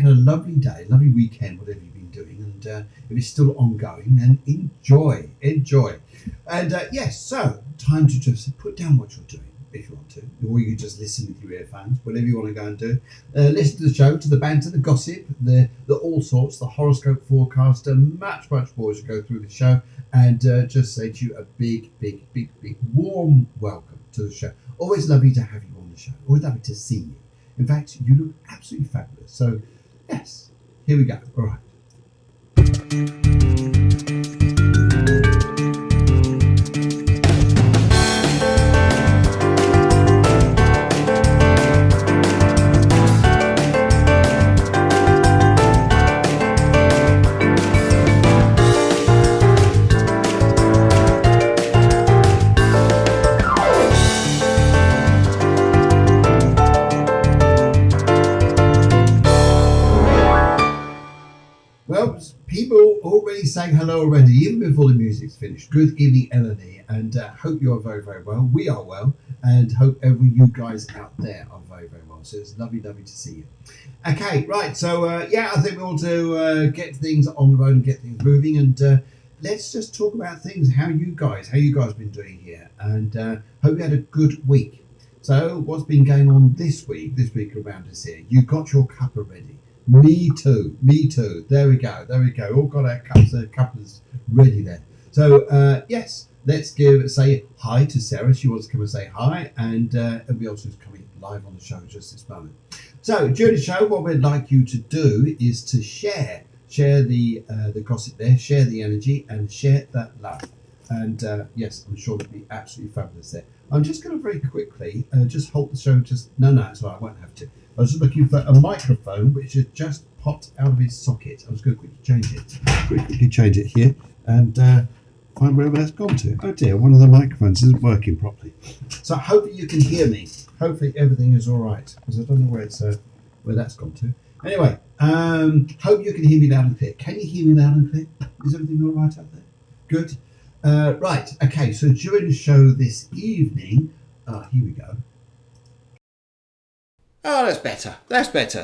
had a lovely day, lovely weekend, whatever you've been doing. And if it's still ongoing, then enjoy. And yes, so time to just put down what you're doing if you want to, or you can just listen with your earphones, whatever you want to go and do. Listen to the show, to the banter, the gossip, the all sorts, the horoscope forecast, and much more as you go through the show. And just say to you a big warm welcome to the show. Always lovely to have you on the show. Always lovely to see you. In fact, you look absolutely fabulous. So, yes, here we go. All right. Well, people already saying hello already, even before the music's finished. Good evening, Elodie, and hope you are very well. We are well, and hope every you guys out there are very well. So it's lovely to see you. Okay, right. So yeah, I think we want to get things on the road and get things moving, and let's just talk about things. How you guys been doing here, and hope you had a good week. So what's been going on this week around us here? You got your cuppa ready. Me too. There we go. All got our cuppers ready there. So yes, let's say hi to Sarah. She wants to come and say hi, and everybody else who's coming live on the show just this moment. So during the show, what we'd like you to do is to share the gossip there, share the energy, and share that love. And yes, I'm sure it'll be absolutely fabulous there. I'm just going to very quickly just hold the show. No, it's all right. I won't have to. I was just looking for a microphone which has just popped out of its socket. I was going to quickly change it here and find where that's gone to. Oh dear, one of the microphones isn't working properly. So hopefully you can hear me. Hopefully everything is all right, because I don't know where that's gone to. Anyway, hope you can hear me loud and clear. Can you hear me loud and clear? Is everything all right out there? Good. Right. Okay. So during the show this evening, here we go. Oh, that's better.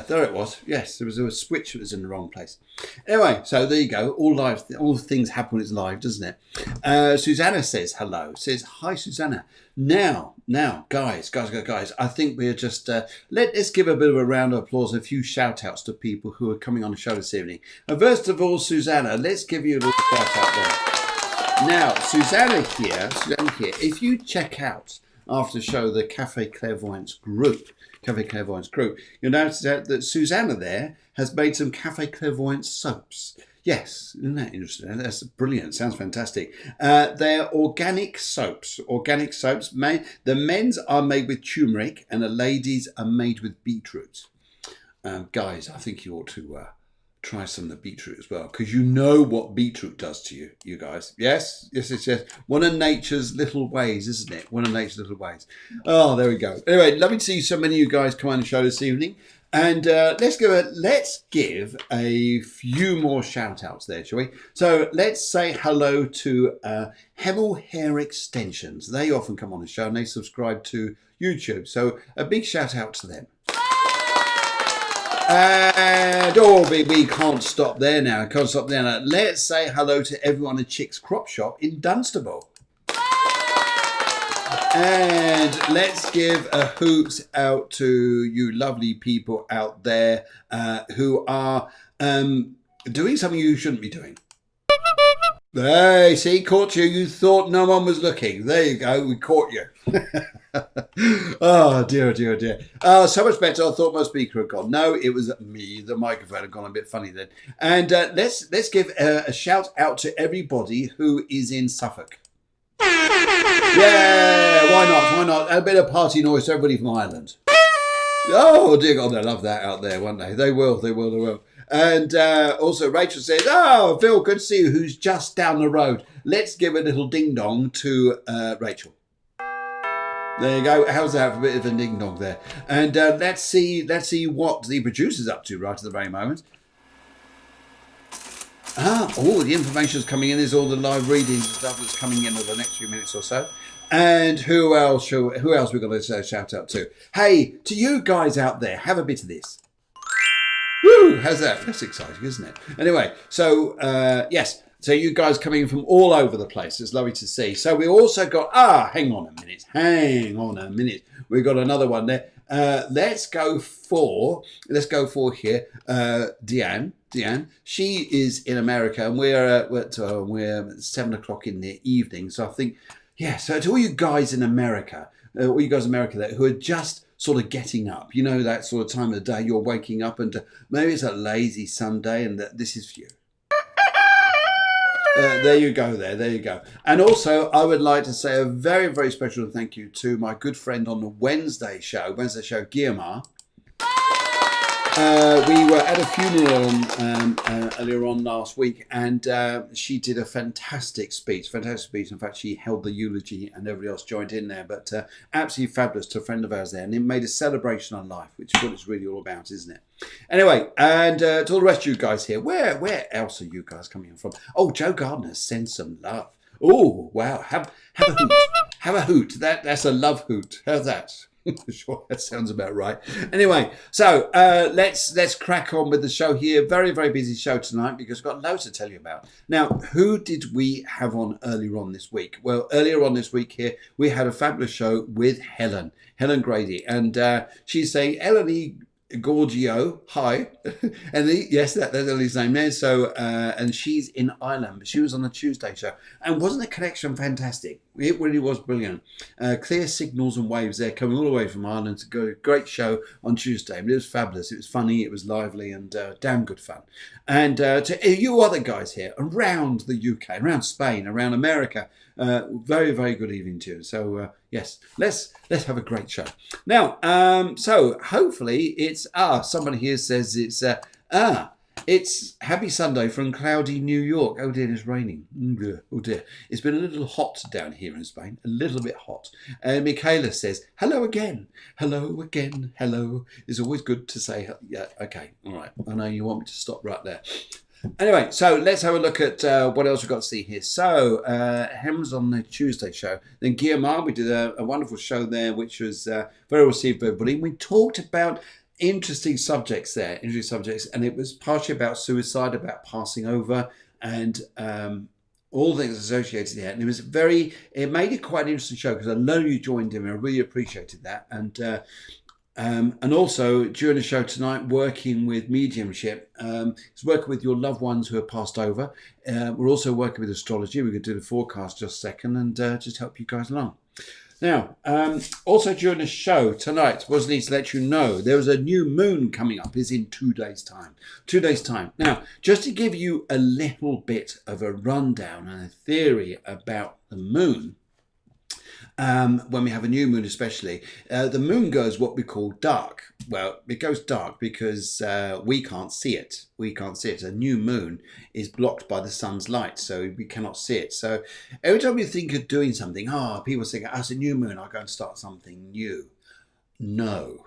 There it was. Yes, there was a switch that was in the wrong place. Anyway, so there you go. All things happen when it's live, doesn't it? Susanna says hello. Says, hi, Susanna. Now, guys, I think we're just, let's give a bit of a round of applause, a few shout outs to people who are coming on the show this evening. And first of all, Susanna, let's give you a little shout out there. Now, Susanna here, if you check out after the show the Clairvoyance group, you'll notice that Susanna there has made some Clairvoyance soaps. Yes, isn't that interesting? That's brilliant. Sounds fantastic. They're organic soaps. The men's are made with turmeric and the ladies are made with beetroot. Guys, I think you ought to try some of the beetroot as well, because you know what beetroot does to you, you guys. Yes. One of nature's little ways, isn't it? Oh, there we go. Anyway, lovely to see so many of you guys come on the show this evening. And let's give a few more shout outs there, shall we? So let's say hello to Hemel Hair Extensions. They often come on the show and they subscribe to YouTube. So a big shout out to them. And we can't stop there now. Let's say hello to everyone at Chick's Crop Shop in Dunstable. And let's give a hoops out to you lovely people out there who are doing something you shouldn't be doing. Hey, see, caught you. You thought no one was looking. There you go. We caught you. Oh, dear. So much better. I thought my speaker had gone. No, it was me. The microphone had gone a bit funny then. And let's give a shout out to everybody who is in Suffolk. Yeah, why not? A bit of party noise to everybody from Ireland. Oh, dear God, they'll love that out there, won't they? They will. And also Rachel says, oh, Phil, good to see you, who's just down the road. Let's give a little ding-dong to Rachel. There you go. How's that for a bit of a ding-dong there? And let's see what the producer's up to right at the very moment. All the information's coming in. There's all the live reading stuff that's coming in over the next few minutes or so. And who else we're going to shout out to? Hey, to you guys out there, have a bit of this. Woo! Woo! How's that? That's exciting, isn't it? Anyway, so yes. So you guys coming from all over the place. It's lovely to see. So we also got, hang on a minute. We've got another one there. Let's go for here, Deanne. She is in America, and we're 7:00 in the evening. So I think, yeah. So to all you guys in America, there who are just sort of getting up, you know, that sort of time of the day, you're waking up, and maybe it's a lazy Sunday, and this is for you. There you go. And also, I would like to say a very, very special thank you to my good friend on the Wednesday show, Guillemar. We were at a funeral earlier on last week, and she did a fantastic speech. In fact, she held the eulogy and everybody else joined in there, but absolutely fabulous to a friend of ours there. And it made a celebration on life, which is what it's really all about, isn't it? Anyway, and to all the rest of you guys here, where else are you guys coming from? Oh, Joe Gardner, send some love. Oh, wow. Have a hoot. Have a hoot. That's a love hoot. How's that? Sure, that sounds about right. Anyway, so let's crack on with the show here. Very, very busy show tonight because we've got loads to tell you about. Now, who did we have on earlier on this week? Well, earlier on this week here, we had a fabulous show with Helen Grady, and she's saying, Eleni Gorgio, hi. And yes, that's Ellie's name there. So, and she's in Ireland, but she was on the Tuesday show. And wasn't the connection fantastic? It really was brilliant. Clear signals and waves there coming all the way from Ireland to go. Great show on Tuesday. But it was fabulous. It was funny. It was lively and damn good fun. And to you other guys here around the UK, around Spain, around America, very, very good evening to you. So, yes, let's have a great show. Now, so hopefully it's, somebody here says it's Happy Sunday from cloudy New York. Oh dear, it's raining. Oh dear. It's been a little hot down here in Spain. A little bit hot. And Michaela says, hello again. Hello again. Hello. It's always good to say, yeah, okay. All right. I know you want me to stop right there. Anyway, so let's have a look at what else we've got to see here. So, Hem's on the Tuesday show. Then Guillemar, we did a wonderful show there, which was very well received by everybody. We talked about interesting subjects, and it was partially about suicide, about passing over, and all things associated there. And it made it quite an interesting show because I know you joined in, and I really appreciated that. And also during the show tonight, working with mediumship, it's working with your loved ones who have passed over. We're also working with astrology. We're going to do the forecast just a second and just help you guys along. Now, also during the show tonight, was need to let you know there was a new moon coming up. Is in 2 days' time. 2 days' time. Now, just to give you a little bit of a rundown and a theory about the moon. When we have a new moon especially, the moon goes what we call dark. Well, it goes dark because we can't see it. A new moon is blocked by the sun's light, so we cannot see it. So every time you think of doing something, people say, it's a new moon, I'll go and start something new. No.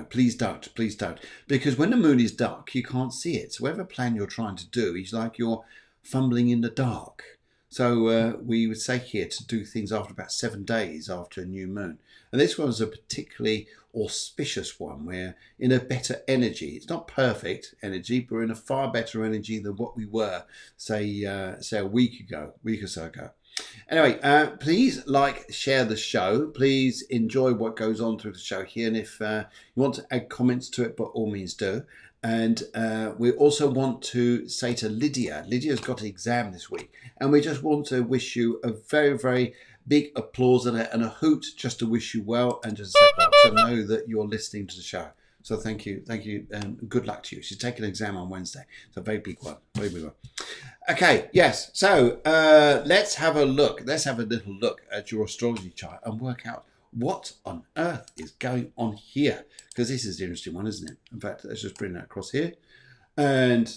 Please don't. Because when the moon is dark, you can't see it. So whatever plan you're trying to do is like you're fumbling in the dark. So we would say here to do things after about 7 days after a new moon. And this one was a particularly auspicious one. We're in a better energy. It's not perfect energy, but we're in a far better energy than what we were, say a week or so ago. Anyway, please share the show. Please enjoy what goes on through the show here. And if you want to add comments to it, by all means do. And we also want to say to Lydia's got an exam this week, and we just want to wish you a very, very big applause and a hoot just to wish you well and just to know that you're listening to the show. So thank you, good luck to you. She's taking an exam on Wednesday. It's a very big one, Okay, yes. So let's have a look. Let's have a little look at your astrology chart and work out what on earth is going on here? Because this is the interesting one, isn't it? In fact, let's just bring that across here. And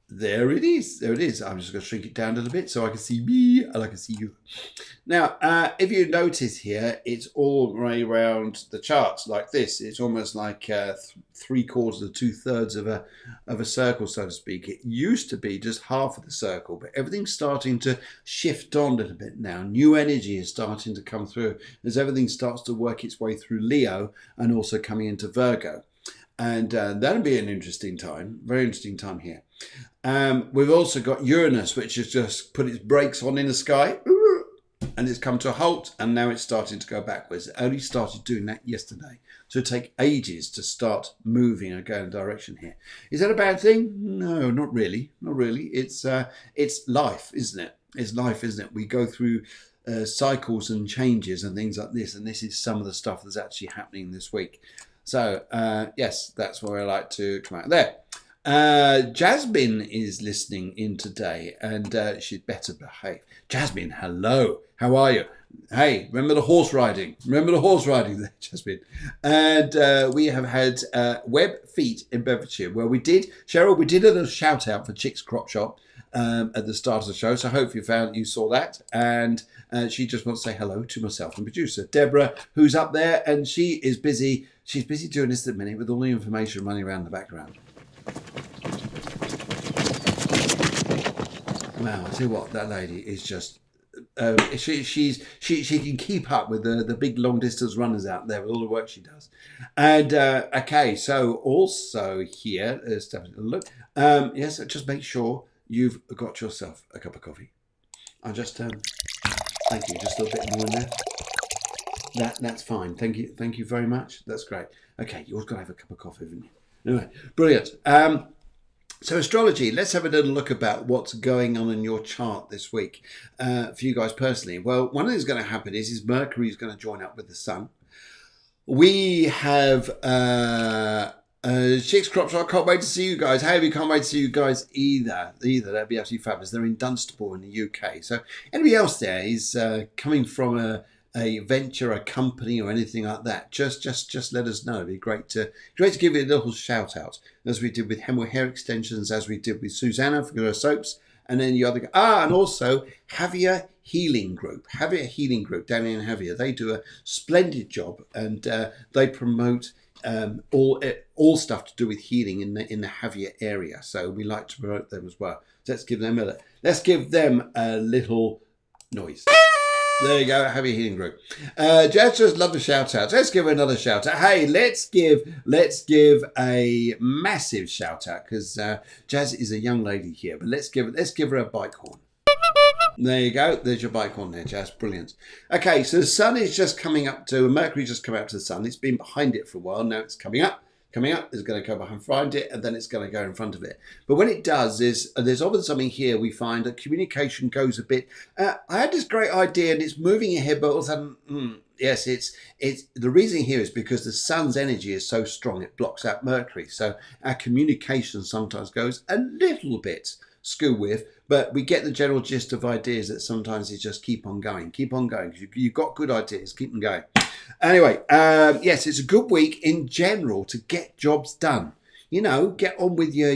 there it is. I'm just going to shrink it down a little bit so I can see me and I can see you. Now, if you notice here, it's all right around the charts like this. It's almost like 3/4 or 2/3 of a circle, so to speak. It used to be just half of the circle, but everything's starting to shift on a little bit now. New energy is starting to come through as everything starts to work its way through Leo and also coming into Virgo. And that'll be an interesting time, very interesting time here. We've also got Uranus, which has just put its brakes on in the sky, and it's come to a halt, and now it's starting to go backwards. It only started doing that yesterday, so it'll take ages to start moving and going in a direction here. Is that a bad thing? No, not really. Not really. It's life, isn't it? It's life, isn't it? We go through cycles and changes and things like this, and this is some of the stuff that's actually happening this week. So, yes, that's where I like to come out there. Jasmine is listening in today, and she'd better behave. Jasmine, hello. How are you? Hey, remember the horse riding? Remember the horse riding there, Jasmine? And we have had Web Feet in Bedfordshire, where we did a little shout out for Chick's Crop Shop at the start of the show. So I hope you saw that. And she just wants to say hello to myself and producer Deborah, who's up there, and she is busy. She's busy doing this at the minute with all the information running around in the background. Wow, I tell you what, that lady is just she can keep up with the big long distance runners out there with all the work she does. And okay, so also here, let's have a look. Yes, just make sure you've got yourself a cup of coffee. I'll just thank you, just a little bit more in there. That's fine. Thank you very much. That's great. Okay, you've got to have a cup of coffee, haven't you? Anyway, brilliant. So astrology, let's have a little look about what's going on in your chart this week for you guys personally. Well, one thing that's going to happen is Mercury is going to join up with the Sun. We have Chick's Crop Shop. I can't wait to see you guys. Hey, we can't wait to see you guys either. That'd be absolutely fabulous. They're in Dunstable in the UK. So anybody else there is coming from a venture, a company, or anything like that, just let us know. It'd be great to give you a little shout out, as we did with Hemwell Hair Extensions, as we did with Susanna for her soaps, and then the other and also Javier Healing Group down in Javier. They do a splendid job, and they promote all stuff to do with healing in the Javier area. So we like to promote them as well. So let's give them a little noise. There you go, Happy Healing Group. Jazz just love the shout out. Let's give her another shout out. Hey, let's give a massive shout out, because Jazz is a young lady here, but let's give her a bike horn. There you go. There's your bike horn there, Jazz. Brilliant. Okay, so the sun is just coming up to Mercury. Just come up to the sun. It's been behind it for a while. Now it's coming up. It's going to go behind it, and then it's going to go in front of it. But when it does, there's often something here. We find that communication goes a bit. I had this great idea, and it's moving ahead, but all of a sudden, yes, it's the reason here is because the sun's energy is so strong, it blocks out Mercury. So our communication sometimes goes a little bit skew with, but we get the general gist of ideas that sometimes you just keep on going. You've got good ideas, keep them going. Anyway, yes, it's a good week in general to get jobs done. You know, get on with your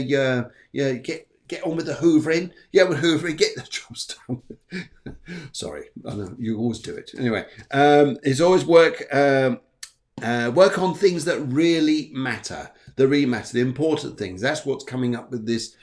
get on with the hoovering. Get with hoovering, get the jobs done. Sorry, I know you always do it. Anyway, it's always work on things that really matter. The important things. That's what's coming up with this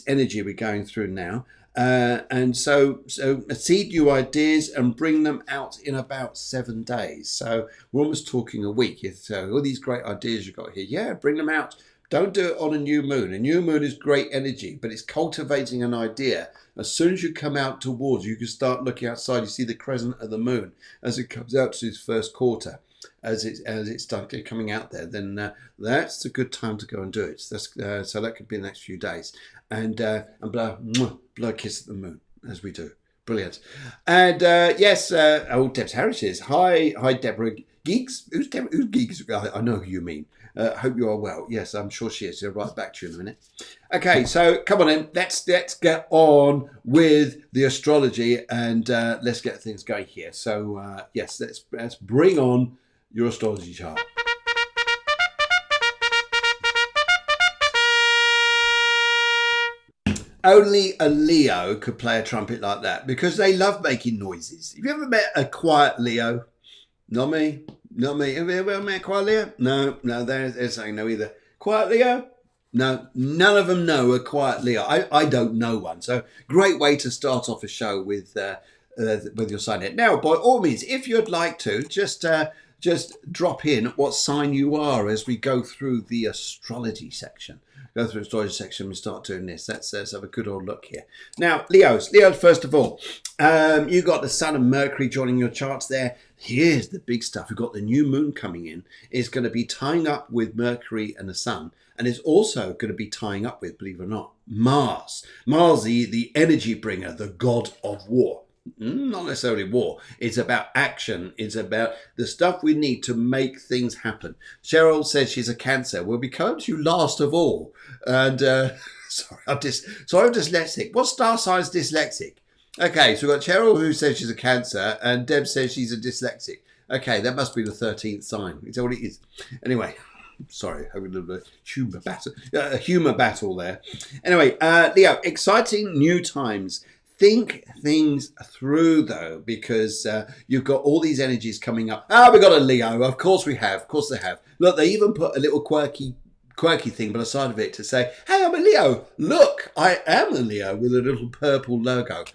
energy we're going through now. And so seed new ideas and bring them out in about 7 days. So we're almost talking a week. So all these great ideas you've got here, yeah, bring them out. Don't do it on a new moon. A new moon is great energy, but it's cultivating an idea. As soon as you come out towards, you can start looking outside. You see the crescent of the moon as it comes out to its first quarter. As it starts coming out there, then that's a good time to go and do it. So that could be the next few days, and blow a kiss at the moon as we do. Brilliant. And yes, Debs Harris is hi Deborah Geeks. Who's Geeks? I know who you mean. Hope you are well. Yes, I'm sure she is. She'll write back to you in a minute. Okay, so come on then. Let's get on with the astrology, and let's get things going here. So yes, let's bring on your astrology chart. Only a Leo could play a trumpet like that, because they love making noises. Have you ever met a quiet Leo? Not me. Have you ever met a quiet Leo? No, they're saying no either. Quiet Leo? No, none of them know a quiet Leo. I don't know one. So great way to start off a show with your sign here. Now, by all means, if you'd like to, just just drop in what sign you are as we go through the astrology section. Go through the astrology section and start doing this. Let's have a good old look here. Now, Leos, first of all, you got the Sun and Mercury joining your charts there. Here's the big stuff. We've got the new moon coming in. It's going to be tying up with Mercury and the Sun. And it's also going to be tying up with, believe it or not, Mars. Mars, the energy bringer, the god of war. Not necessarily war. It's about action. It's about the stuff we need to make things happen. Cheryl says she's a Cancer. Well, we come to you last of all. And sorry, I'm dyslexic. What star sign is dyslexic? Okay, so we've got Cheryl who says she's a Cancer, and Deb says she's a dyslexic. Okay, that must be the 13th sign. Is that what it is? Anyway. Sorry, having a little bit of humour battle there. Anyway, Leo, exciting new times. Think things through, though, because you've got all these energies coming up. We've got a Leo. Of course we have. Of course they have. Look, they even put a little quirky thing by the side of it to say, hey, I'm a Leo. Look, I am a Leo with a little purple logo.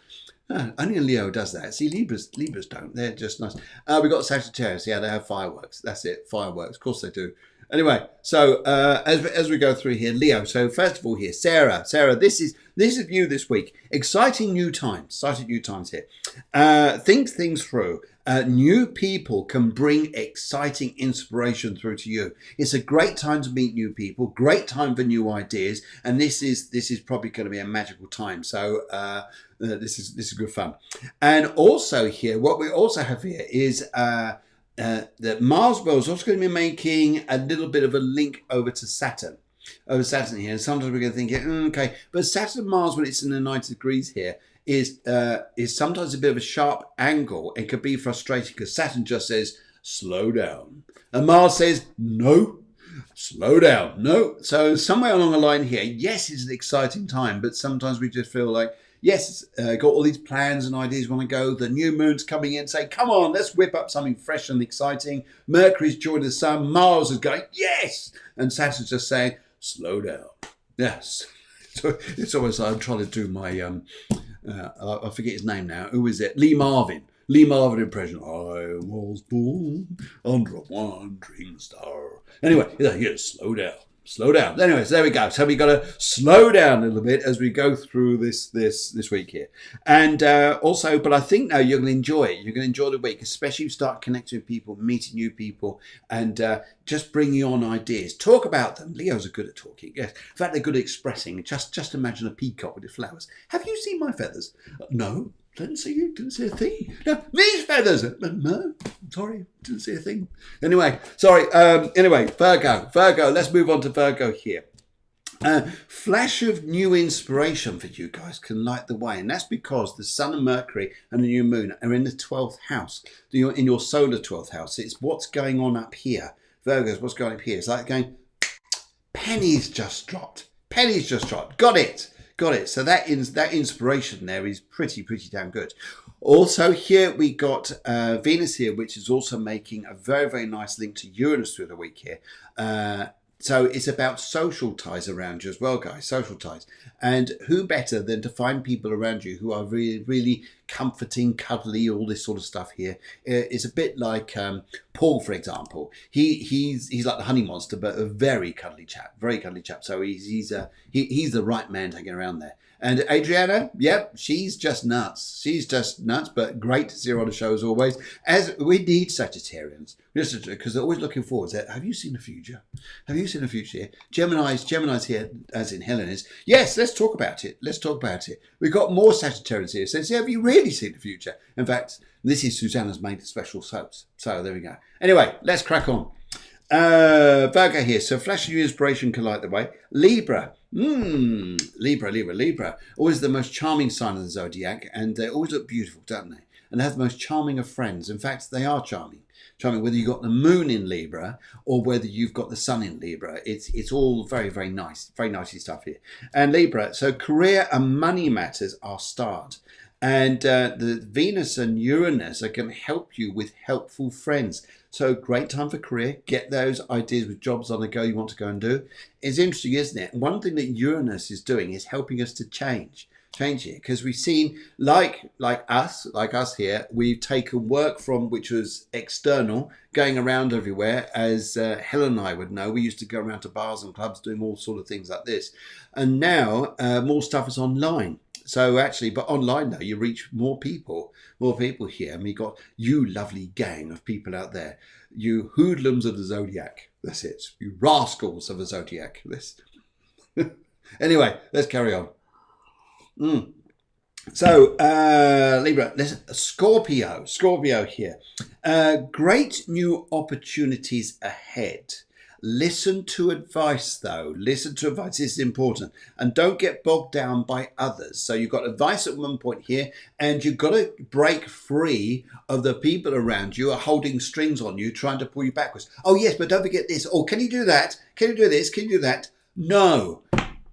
Only a Leo does that. See, Libras don't. They're just nice. We've got Sagittarius. Yeah, they have fireworks. That's it. Fireworks. Of course they do. Anyway, so as we go through here, Leo. So first of all here, Sarah, this is you this week. Exciting new times here. Think things through. New people can bring exciting inspiration through to you. It's a great time to meet new people. Great time for new ideas, and this is probably going to be a magical time. So this is good fun. And also here, what we also have here is. That Mars is also going to be making a little bit of a link over Saturn here. And sometimes we're going to think, okay, but Saturn and Mars, when it's in the 90 degrees here, is sometimes a bit of a sharp angle and could be frustrating because Saturn just says, slow down. And Mars says, no, slow down, no. So somewhere along the line here, yes, it's an exciting time, but sometimes we just feel like, yes, got all these plans and ideas want to go. The new moon's coming in, say, come on, let's whip up something fresh and exciting. Mercury's joined the Sun. Mars is going, yes. And Saturn's just saying, slow down. Yes. So it's almost like I'm trying to do my, I forget his name now. Who is it? Lee Marvin impression. I was born under a wandering star. Anyway, yes, slow down. Slow down. Anyways, there we go. So we got to slow down a little bit as we go through this week here. And also, but I think now you're going to enjoy it. You're going to enjoy the week, especially if you start connecting with people, meeting new people, and just bringing on ideas. Talk about them. Leos are good at talking. Yes. In fact, they're good at expressing. Just imagine a peacock with its flowers. Have you seen my feathers? No. Didn't see a thing. No, these feathers. No, sorry, didn't see a thing. Anyway, sorry. Anyway, Virgo. Let's move on to Virgo here. Flash of new inspiration for you guys can light the way, and that's because the Sun and Mercury and the new moon are in the 12th house. You're in your solar 12th house. It's what's going on up here. Virgos, what's going on up here? It's like going, pennies just dropped. Got it. So that inspiration there is pretty damn good. Also here we got Venus here, which is also making a very, very nice link to Uranus through the week here. So it's about social ties around you as well, guys, social ties. And who better than to find people around you who are really, really comforting, cuddly, all this sort of stuff here. It's a bit like Paul, for example. He's like the honey monster, but a very cuddly chap. So he's the right man to get around there. And Adriana, yep, she's just nuts, but great to see her on the show as always. As we need Sagittarians, because they're always looking forward. Have you seen the future? Here? Gemini's here, as in Helen is. Yes, let's talk about it. We've got more Sagittarians here. So have you really seen the future? In fact, this is Susanna's made special soaps. So there we go. Anyway, let's crack on. Virgo here. So flash of inspiration can light the way. Libra. Libra. Always the most charming sign of the zodiac, and they always look beautiful, don't they? And they have the most charming of friends. In fact, they are charming. Whether you've got the moon in Libra or whether you've got the sun in Libra, it's all very, very nice. Very nicey stuff here. And Libra, so career and money matters are starred. And the Venus and Uranus are going to help you with helpful friends. So great time for career. Get those ideas with jobs on the go you want to go and do. It's interesting, isn't it? One thing that Uranus is doing is helping us to change. change it, because we've seen like us here, we've taken work from which was external, going around everywhere, as Helen and I would know. We used to go around to bars and clubs doing all sort of things like this, and now more stuff is online. So actually, but online now, you reach more people here. And we got you lovely gang of people out there, you hoodlums of the zodiac. That's it. You rascals of the zodiac. This. Anyway, let's carry on. So, Libra, Scorpio here. Great new opportunities ahead. Listen to advice, though. Listen to advice. This is important. And don't get bogged down by others. So you've got advice at one point here, and you've got to break free of the people around you are holding strings on you, trying to pull you backwards. Oh, yes, but don't forget this. Oh, can you do that? Can you do this? Can you do that? No.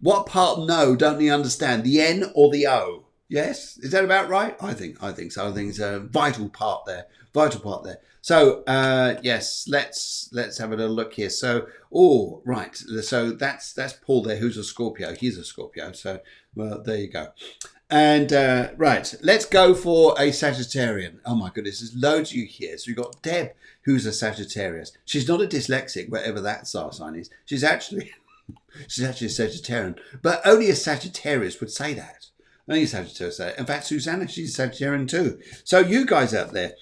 What part no don't you understand? The N or the O? Yes? Is that about right? I think so. I think it's a vital part there. So, yes, let's have a little look here. So, right. So that's Paul there, who's a Scorpio. He's a Scorpio. So, well, there you go. And, right, let's go for a Sagittarian. Oh, my goodness, there's loads of you here. So we've got Deb, who's a Sagittarius. She's not a dyslexic, whatever that star sign is. She's actually a Sagittarian. But only a Sagittarius would say that. Only a Sagittarius say that. In fact, Susanna, she's a Sagittarian too. So you guys out there,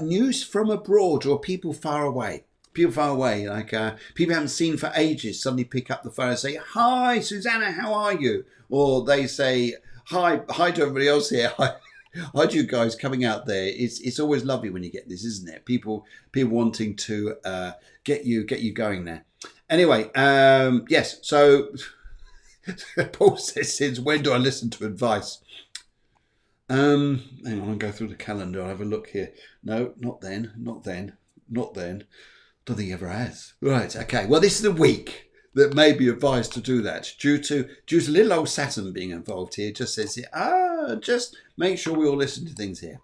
news from abroad or people far away. Like people haven't seen for ages, suddenly pick up the phone and say, "Hi, Susanna, how are you?" Or they say, hi to everybody else here. Hi to you guys coming out there. It's always lovely when you get this, isn't it? People wanting to get you going there. Anyway, yes. So Paul says, "Since when do I listen to advice?" Hang on, I'll go through the calendar. I'll have a look here. No, not then. Don't think he ever has. Right, okay. Well, this is a week that may be advised to do that due to little old Saturn being involved here. It just says here, just make sure we all listen to things here.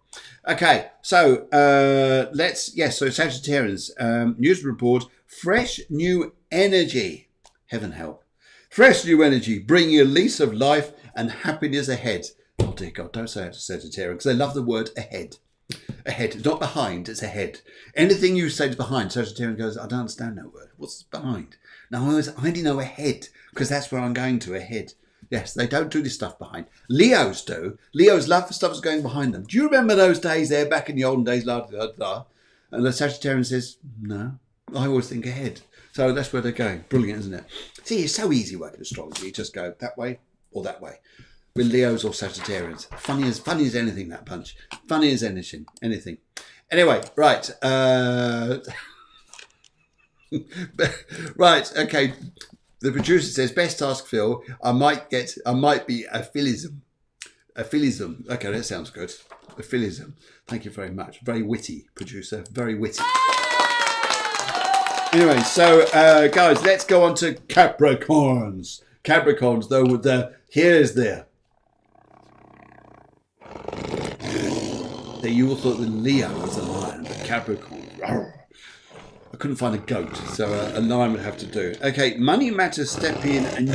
Okay, so so Sagittarians, news report, fresh new energy. Heaven help. Fresh new energy, bringing a lease of life and happiness ahead. Oh dear God, don't say that to Sagittarians, because they love the word ahead. Ahead, not behind, it's ahead. Anything you say is behind, Sagittarian goes, I don't understand that word. What's behind? No, I only know ahead, because that's where I'm going to, ahead. Yes, they don't do this stuff behind. Leos do. Leos love for stuff that's going behind them. Do you remember those days there, back in the olden days, and the Sagittarian says, no, I always think ahead. So that's where they're going. Brilliant, isn't it? See, it's so easy working astrology. You just go that way or that way. With Leos or Sagittarians. Funny as anything, that bunch. Funny as anything. Anyway, right. Right, okay. The producer says, best ask Phil. I might be a Philism. A Philism. Okay, that sounds good. A Philism. Thank you very much. Very witty, producer. Very witty. Anyway, so guys, let's go on to Capricorns. Capricorns, though, here's there. You all thought that Leo was a lion, but Capricorn. I couldn't find a goat, so a lion would have to do. Okay, money matters step in, and a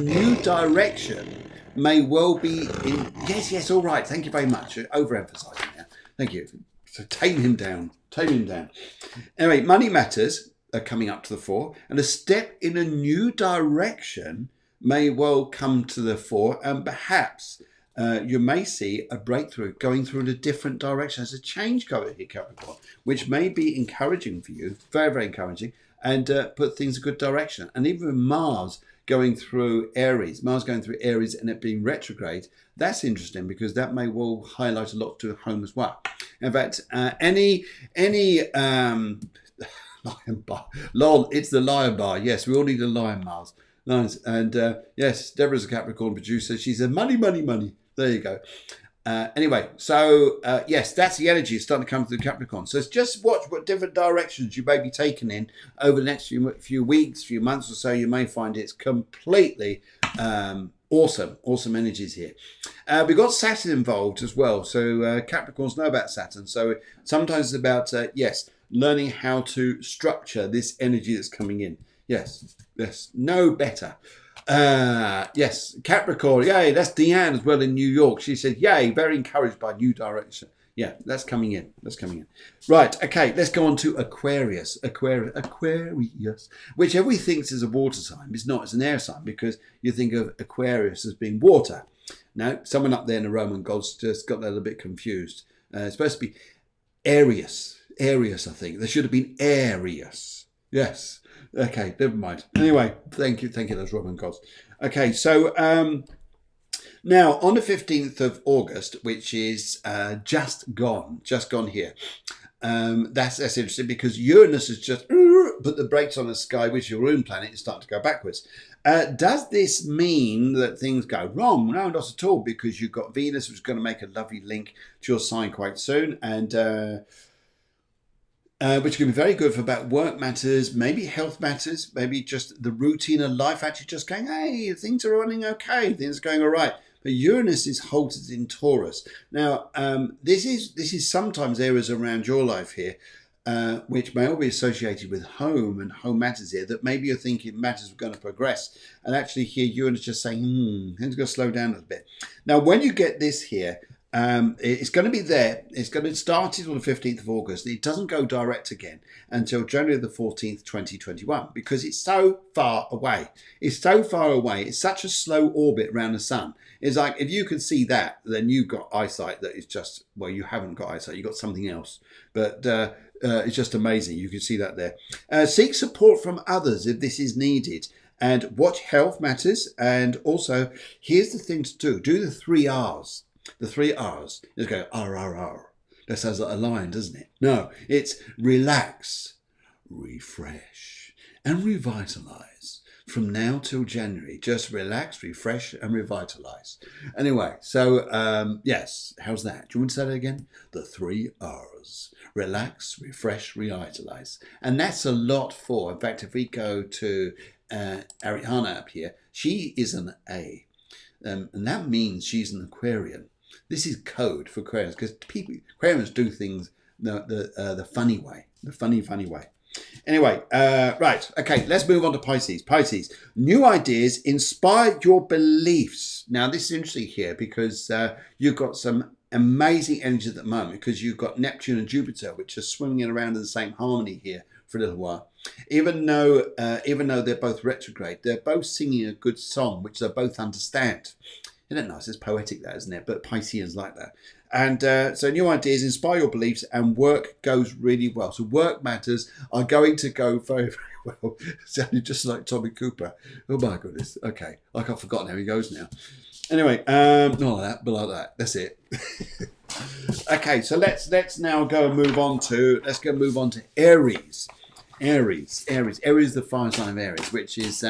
new direction may well be in. Yes, all right. Thank you very much. Overemphasizing there. Thank you. So tame him down. Anyway, money matters are coming up to the fore, and a step in a new direction may well come to the fore, and perhaps you may see a breakthrough going through in a different direction. There's a change coming here, Capricorn, which may be encouraging for you, very, very encouraging, and put things in a good direction. And even with Mars going through Aries and it being retrograde, that's interesting because that may well highlight a lot to home as well. In fact, any lion bar, lol, it's the lion bar. Yes, we all need a lion, Mars. Nice. And yes, Deborah's a Capricorn producer. She said, money. There you go. Anyway, so yes, that's the energy starting to come through Capricorn. So just watch what different directions you may be taken in over the next few weeks, few months or so. You may find it's completely awesome energies here. We've got Saturn involved as well. So Capricorns know about Saturn. So sometimes it's about, learning how to structure this energy that's coming in. Yes, no better. Yes, Capricorn. Yay, that's Deanne as well in New York. She said, yay, very encouraged by new direction. Yeah, that's coming in. That's coming in. Right, okay, let's go on to Aquarius. Aquarius, which everybody thinks is a water sign. It's not, it's an air sign because you think of Aquarius as being water. Now, someone up there in the Roman gods just got a little bit confused. It's supposed to be Arius. Arius, I think. There should have been Arius. Yes. Okay, never mind. Anyway, thank you, those Roman gods. Okay, so now on the 15th of August, which is just gone here. That's interesting because Uranus has just put the brakes on the sky, which your own planet is starting to go backwards. Does this mean that things go wrong? No, not at all, because you've got Venus, which is going to make a lovely link to your sign quite soon, and which can be very good for about work matters, maybe health matters, maybe just the routine of life, actually just going, hey, things are running okay, things are going all right. But Uranus is halted in Taurus. Now, this is sometimes areas around your life here, which may all be associated with home and home matters here, that maybe you're thinking matters are going to progress. And actually here, Uranus just saying, things are going to slow down a little bit. Now, when you get this here, it's going to be there. It's going to start it on the 15th of August. It doesn't go direct again until January the 14th, 2021, because it's so far away. It's so far away. It's such a slow orbit around the sun. It's like, if you can see that, then you've got eyesight that is just, well, you haven't got eyesight. You've got something else. But it's just amazing. You can see that there. Seek support from others if this is needed. And watch health matters. And also, here's the thing to do. Do the 3 R's. The 3 R's. Just go R. That sounds like a lion, doesn't it? No, it's relax, refresh, and revitalize. From now till January, just relax, refresh, and revitalize. Anyway, so yes, how's that? Do you want to say that again? The 3 R's. Relax, refresh, revitalize. And that's a lot for, in fact, if we go to Ariana up here, she is an A. And that means she's an Aquarian. This is code for Aquarians, because Aquarians do things the funny way, the funny way. Anyway, right, okay, let's move on to Pisces. Pisces, new ideas inspire your beliefs. Now, this is interesting here because you've got some amazing energy at the moment, because you've got Neptune and Jupiter, which are swinging around in the same harmony here for a little while. Even though they're both retrograde, they're both singing a good song, which they both understand. Isn't it nice? It's poetic, that, isn't it? But Pisceans like that. And so new ideas inspire your beliefs, and work goes really well. So work matters are going to go very, very well. Sounding just like Tommy Cooper. Oh my goodness. Okay, like I've forgotten how he goes now. Anyway, not like that, but like that. That's it. Okay, so let's now go and move on to Aries. Aries, the fire sign of Aries, which is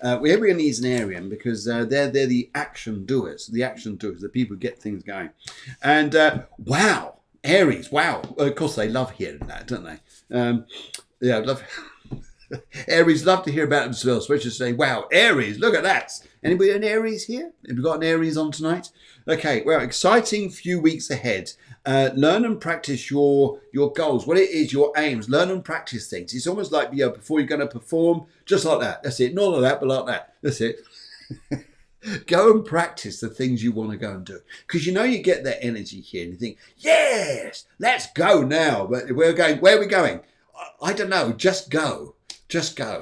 everyone needs an Arian, because they're the action doers, the people who get things going. And wow, Aries, wow. Of course, they love hearing that, don't they? Yeah, love. Aries love to hear about themselves, especially say, wow, Aries, look at that. Anybody an Aries here? Have you got an Aries on tonight? Okay, well, exciting few weeks ahead. Learn and practice your goals, what it is, your aims. Learn and practice things. It's almost like, before you're going to perform, just like that. That's it. Not like that, but like that. That's it. Go and practice the things you want to go and do. Because you get that energy here and you think, yes, let's go now. But where are we going? I don't know. Just go.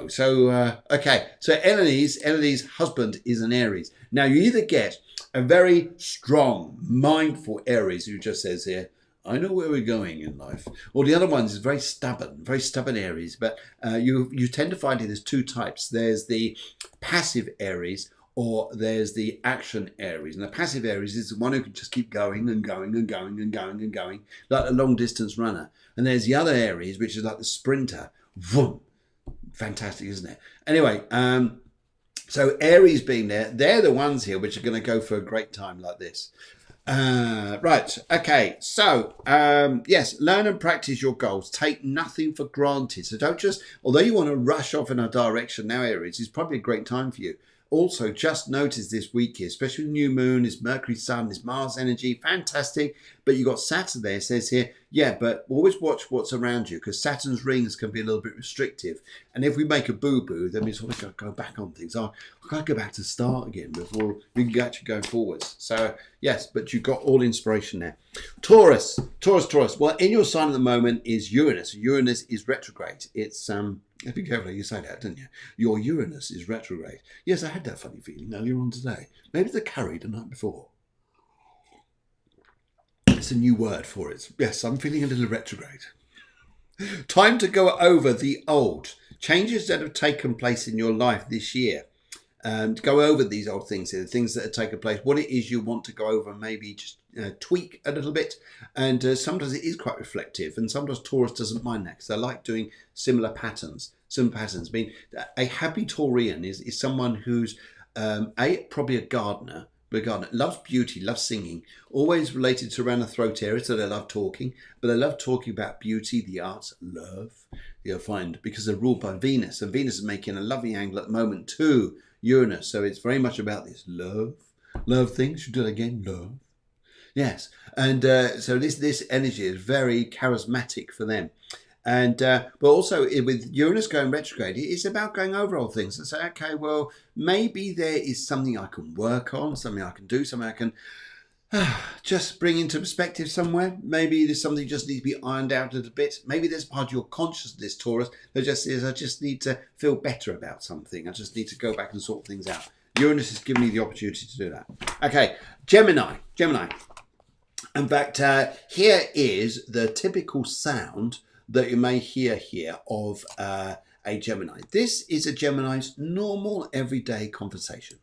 So, okay. So Elodie's husband is an Aries. Now, you either get a very strong, mindful Aries who just says here, I know where we're going in life. Or the other one is very stubborn Aries. But you tend to find it as 2 types. There's the passive Aries, or there's the action Aries. And the passive Aries is the one who can just keep going and going and going and going and going, like a long distance runner. And there's the other Aries, which is like the sprinter. Vroom. Fantastic, isn't it? Anyway, so Aries being there, they're the ones here which are going to go for a great time like this. Right, okay, so yes, learn and practice your goals. Take nothing for granted. So don't just, although you want to rush off in a direction now, Aries, it's probably a great time for you. also just noticed this week here, especially with new moon, is Mercury, Sun, is Mars energy, fantastic. But you got Saturn there, it says here, yeah, but always watch what's around you, because Saturn's rings can be a little bit restrictive. And if we make a boo-boo, then we sort of got to go back on things. Oh, I've got to go back to start again before we can actually go forwards. So, yes, but you've got all inspiration there. Taurus. Well, in your sign at the moment is Uranus. Uranus is retrograde. It's, be careful how you say that, don't you? Your Uranus is retrograde. Yes, I had that funny feeling earlier on today. Maybe the curry the night before. It's a new word for it. Yes, I'm feeling a little retrograde. Time to go over the old changes that have taken place in your life this year. To go over these old things here, the things that have taken place, what it is you want to go over, maybe just tweak a little bit. And sometimes it is quite reflective, and sometimes Taurus doesn't mind that because they like doing similar patterns. I mean, a happy Taurian is someone who's probably a gardener, loves beauty, loves singing, always related to around the throat area, so they love talking, but they love talking about beauty, the arts, love, you'll find, because they're ruled by Venus, and Venus is making a lovely angle at the moment to Uranus, so it's very much about this love thing. Should we do it again? Love. Yes, and so this energy is very charismatic for them. And but also with Uranus going retrograde, it's about going over all things and say, okay, well, maybe there is something I can work on, something I can do, something I can just bring into perspective somewhere. Maybe there's something just needs to be ironed out a little bit. Maybe there's part of your consciousness, Taurus, that just is, I just need to feel better about something. I just need to go back and sort things out. Uranus is giving me the opportunity to do that. Okay, Gemini. In fact, here is the typical sound that you may hear here of a Gemini. This is a Gemini's normal everyday conversation.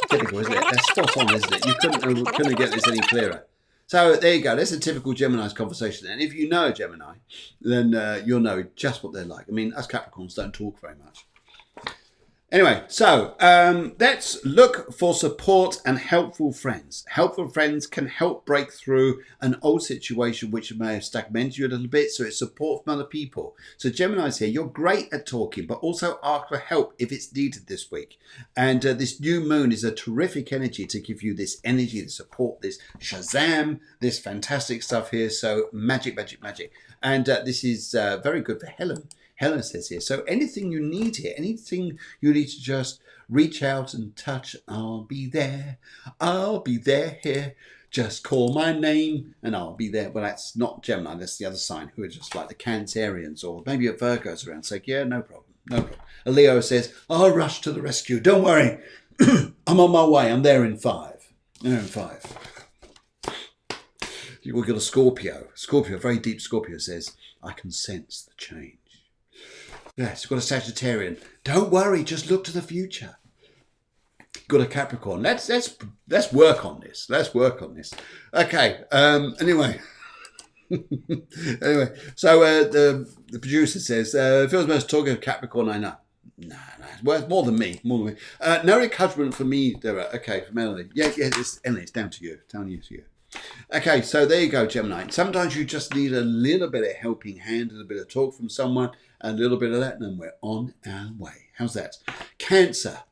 Typical, isn't it? That's spot on, isn't it? You couldn't get this any clearer. So there you go. That's a typical Gemini's conversation. And if you know a Gemini, then you'll know just what they're like. I mean, us Capricorns don't talk very much. Anyway, so let's look for support and helpful friends. Helpful friends can help break through an old situation which may have stagnated you a little bit, so it's support from other people. So Gemini's here, you're great at talking, but also ask for help if it's needed this week. And this new moon is a terrific energy to give you this energy, to support this Shazam, this fantastic stuff here. So magic. And this is very good for Helen. Helen says here, so anything you need here, anything you need to just reach out and touch, I'll be there here. Just call my name and I'll be there. Well, that's not Gemini, that's the other sign, who are just like the Cancerians, or maybe a Virgo's around saying, yeah, no problem. A Leo says, I'll rush to the rescue. Don't worry, I'm on my way. I'm there in 5. We've got a Scorpio, very deep Scorpio says, I can sense the change. Yes, you've got a Sagittarian. Don't worry, just look to the future. You've got a Capricorn. Let's work on this. Okay. Anyway. So the producer says, Phil's most talking of Capricorn, I know. No, it's worth more than me. No encouragement for me, Deborah. Okay, for Melanie. Yeah, it's down to you. Okay, so there you go, Gemini. Sometimes you just need a little bit of helping hand, a little bit of talk from someone, and a little bit of that, and then we're on our way. How's that? Cancer.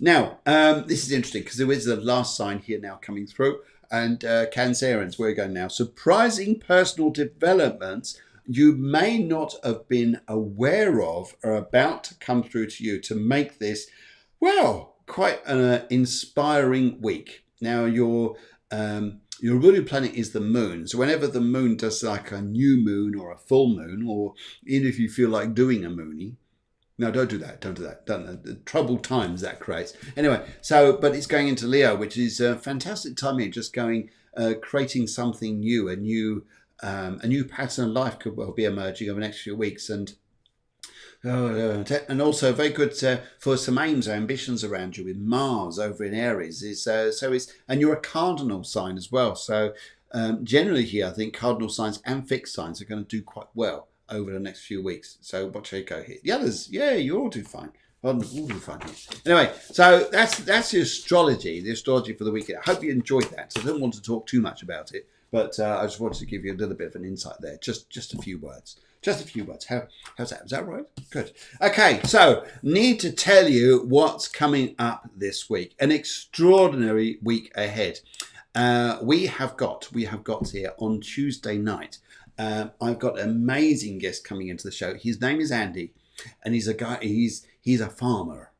Now, this is interesting because there is the last sign here now coming through, and Cancerians, where we're going now. Surprising personal developments you may not have been aware of are about to come through to you to make this, well, quite an inspiring week. Now, your ruling planet is the moon. So whenever the moon does like a new moon or a full moon, or even if you feel like doing a moonie, no, don't do that. The troubled times that creates. Anyway, but it's going into Leo, which is a fantastic timing, just creating something new, a new pattern of life could well be emerging over the next few weeks. And also very good for some aims or ambitions around you with Mars over in Aries. And you're a cardinal sign as well. So generally here, I think cardinal signs and fixed signs are going to do quite well over the next few weeks. So watch how you go here. The others, yeah, you all do fine. All do fine here. Anyway, so that's the astrology for the weekend. I hope you enjoyed that. So I don't want to talk too much about it. But I just wanted to give you a little bit of an insight there. Just a few words. Just a few words. How's that? Is that right? Good. Okay, so need to tell you what's coming up this week. An extraordinary week ahead. We have got here on Tuesday night. I've got an amazing guest coming into the show. His name is Andy, and he's a guy. He's a farmer,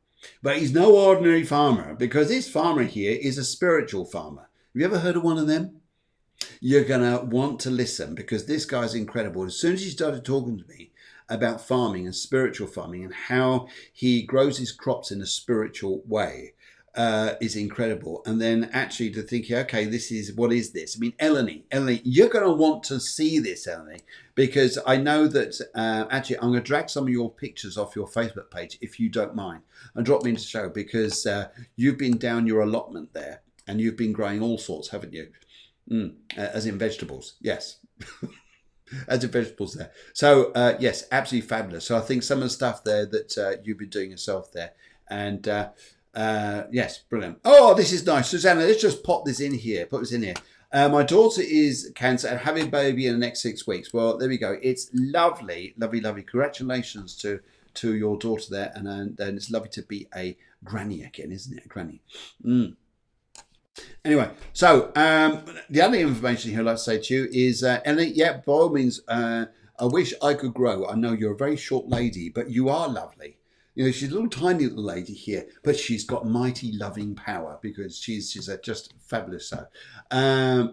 but he's no ordinary farmer, because this farmer here is a spiritual farmer. Have you ever heard of one of them? You're going to want to listen, because this guy's incredible. As soon as he started talking to me about farming and spiritual farming and how he grows his crops in a spiritual way, is incredible. And then actually to think, okay, what is this? I mean, Eleni, you're going to want to see this, Eleni, because I know that actually I'm going to drag some of your pictures off your Facebook page, if you don't mind, and drop me into the show, because you've been down your allotment there and you've been growing all sorts, haven't you? As in vegetables, yes. As in vegetables there. So yes, absolutely fabulous. So I think some of the stuff there that you've been doing yourself there, and yes, brilliant. Oh, this is nice, Susanna. Let's just pop this in here. My daughter is Cancer and having a baby in the next 6 weeks. Well, there we go. It's lovely, lovely, lovely. Congratulations to your daughter there, and it's lovely to be a granny again, isn't it? A granny. Anyway, so the other information here I'd like to say to you is, Ellie, yeah, by all means, I wish I could grow. I know you're a very short lady, but you are lovely. You know, she's a little tiny little lady here, but she's got mighty loving power, because she's just fabulous. So,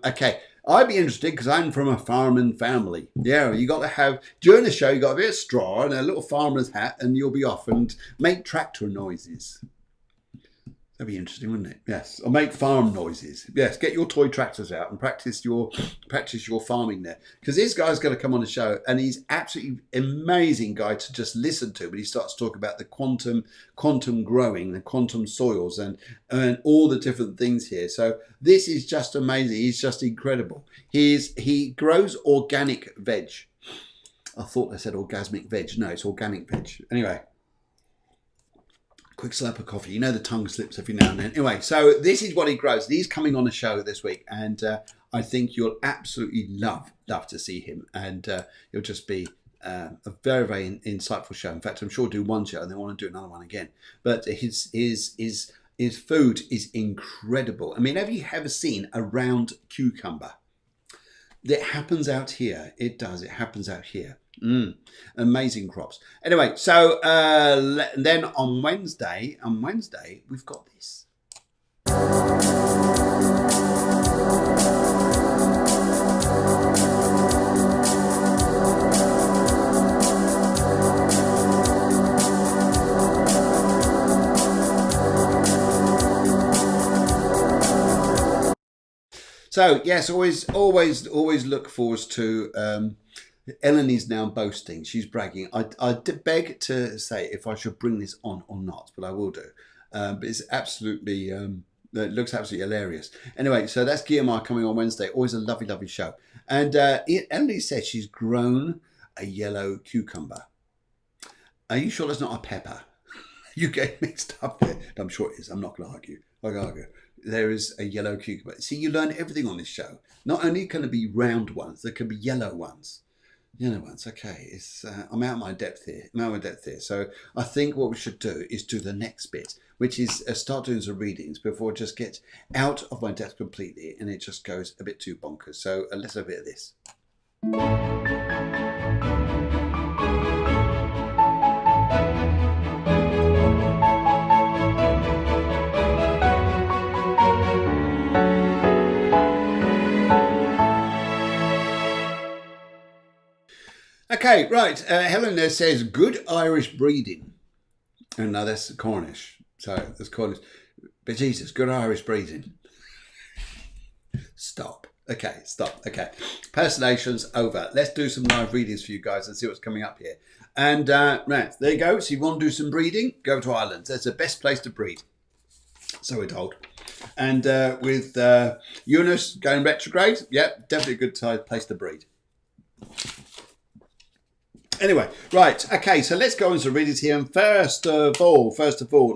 okay, I'd be interested, because I'm from a farming family. Yeah, you got to have, during the show, you got a bit of straw and a little farmer's hat, and you'll be off and make tractor noises. That'd be interesting, wouldn't it? Yes. Or make farm noises. Yes. Get your toy tractors out and practice your farming there. Because this guy's going to come on the show, and he's absolutely amazing guy to just listen to. But he starts to talk about the quantum growing, the quantum soils, and all the different things here. So this is just amazing. He's just incredible. He grows organic veg. I thought they said orgasmic veg. No, it's organic veg. Anyway. Quick slurp of coffee. You know the tongue slips every now and then. Anyway, so this is what he grows. He's coming on the show this week, and I think you'll absolutely love to see him, and it'll just be a very, very insightful show. In fact, I'm sure he'll do one show and then want to do another one again. But his food is incredible. I mean, have you ever seen a round cucumber? It happens out here. It does. It happens out here. Amazing crops. Anyway, so then on Wednesday, we've got this. So yes, always look forward to. Eleni's now boasting. She's bragging. I beg to say if I should bring this on or not, but I will do. But it's absolutely, it looks absolutely hilarious. Anyway, so that's Guillemard coming on Wednesday. Always a lovely, lovely show. And Eleni says she's grown a yellow cucumber. Are you sure that's not a pepper? You get mixed up there. I'm sure it is. I'm not going to argue. There is a yellow cucumber. See, you learn everything on this show. Not only can there be round ones, there can be yellow ones. Yellow ones, okay. I'm out of my depth here. So I think what we should do is do the next bit, which is start doing some readings before I just get out of my depth completely and it just goes a bit too bonkers. So let's have a bit of this. Okay, right. Helen there says, good Irish breeding. And no, that's Cornish. So that's Cornish. But Jesus, good Irish breeding. Stop. Okay. Personations over. Let's do some live readings for you guys and see what's coming up here. And right, there you go. So you want to do some breeding? Go to Ireland. That's the best place to breed. So we're told. And with Uranus going retrograde, yep, definitely a good place to breed. Anyway, right, okay, so let's go on to readings here. And first of all,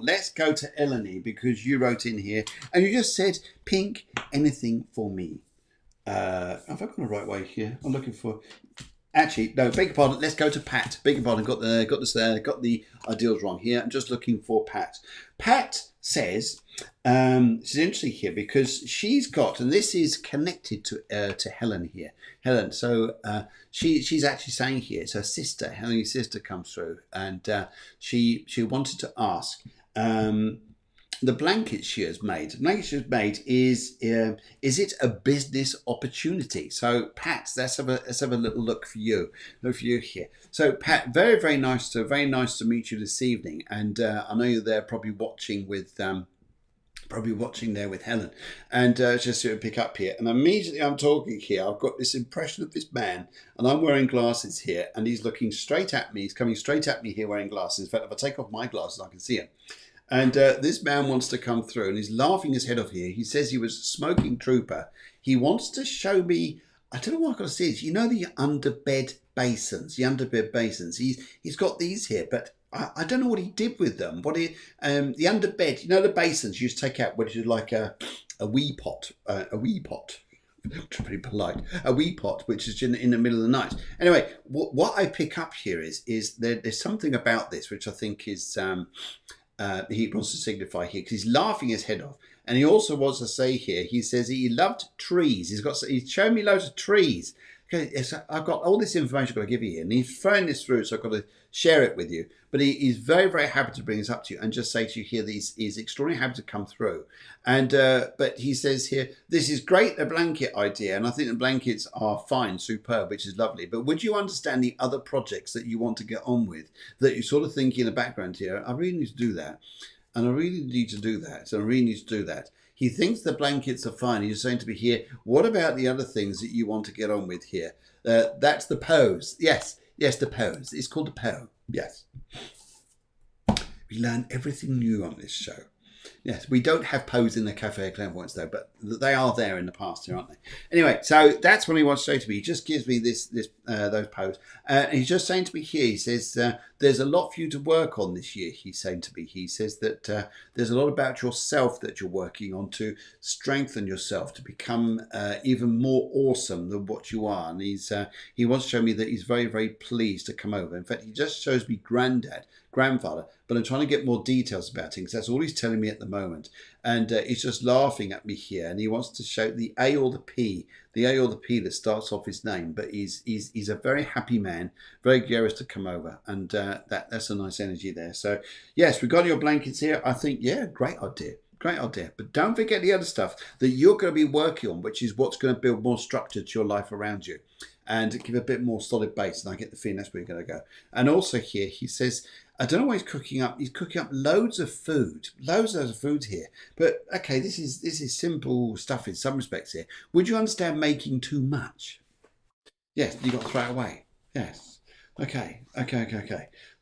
let's go to Eleni, because you wrote in here and you just said, Pink, anything for me. Have I gone the right way here? I'm looking for. Actually, no. Beg your pardon. Let's go to Pat. Beg your pardon. Got the ideals wrong here. I'm just looking for Pat. Pat says this is interesting here because she's got, and this is connected to Helen here. Helen. So she's actually saying here it's her sister. Helen's sister comes through, and she wanted to ask. The blanket she has made. The blanket she has made is it a business opportunity? So Pat, let's have a little look for you. Look for you here. So Pat, very nice to meet you this evening. And I know you're there probably watching there with Helen, and just to pick up here, and immediately I'm talking here, I've got this impression of this man, and I'm wearing glasses here, and he's looking straight at me. He's coming straight at me here wearing glasses. In fact, if I take off my glasses, I can see him. And this man wants to come through, and he's laughing his head off here. He says he was a smoking trooper. He wants to show me, I don't know what I've got to see. You know the underbed basins, He's got these here, but I don't know what he did with them. The underbed, you know the basins you just take out, which is like a wee pot, pretty polite, a wee pot, which is in the middle of the night. Anyway, what I pick up here is there's something about this which I think is. He wants to signify here because he's laughing his head off, and he also wants to say here. He says he loved trees. He's showing me loads of trees. Okay, so I've got all this information I've got to give you here, and he's throwing this through, so I've got to share it with you. But he's very happy to bring this up to you and just say to you here that he's extraordinarily happy to come through. And but he says here, this is great, the blanket idea, and I think the blankets are fine, superb, which is lovely. But would you understand the other projects that you want to get on with, that you're sort of thinking in the background here, I really need to do that, and I really need to do that, so I really need to do that. He thinks the blankets are fine. He's saying to me here, what about the other things that you want to get on with here? That's the pose. Yes, the pose. It's called the pose. Yes. We learn everything new on this show. Yes, we don't have pose in the Cafe Clairvoyance though, but they are there in the past here, aren't they? Anyway, so that's what he wants to say to me. He just gives me those pose. And he's just saying to me here, he says, there's a lot for you to work on this year, he's saying to me. He says that there's a lot about yourself that you're working on to strengthen yourself, to become even more awesome than what you are. And he wants to show me that he's very pleased to come over. In fact, he just shows me grandfather, but I'm trying to get more details about him because that's all he's telling me at the moment. And he's just laughing at me here, and he wants to show the A or the P that starts off his name. But he's a very happy man, very curious to come over, and that's a nice energy there. So yes, regarding your blankets here, I think great idea. But don't forget the other stuff that you're going to be working on, which is what's going to build more structure to your life around you and give a bit more solid base. And I get the feeling that's where you're going to go. And also here, he says, I don't know what he's cooking up. He's cooking up loads of food here. But okay, this is simple stuff in some respects here. Would you understand making too much? Yes, you got to throw it away. Yes. Okay.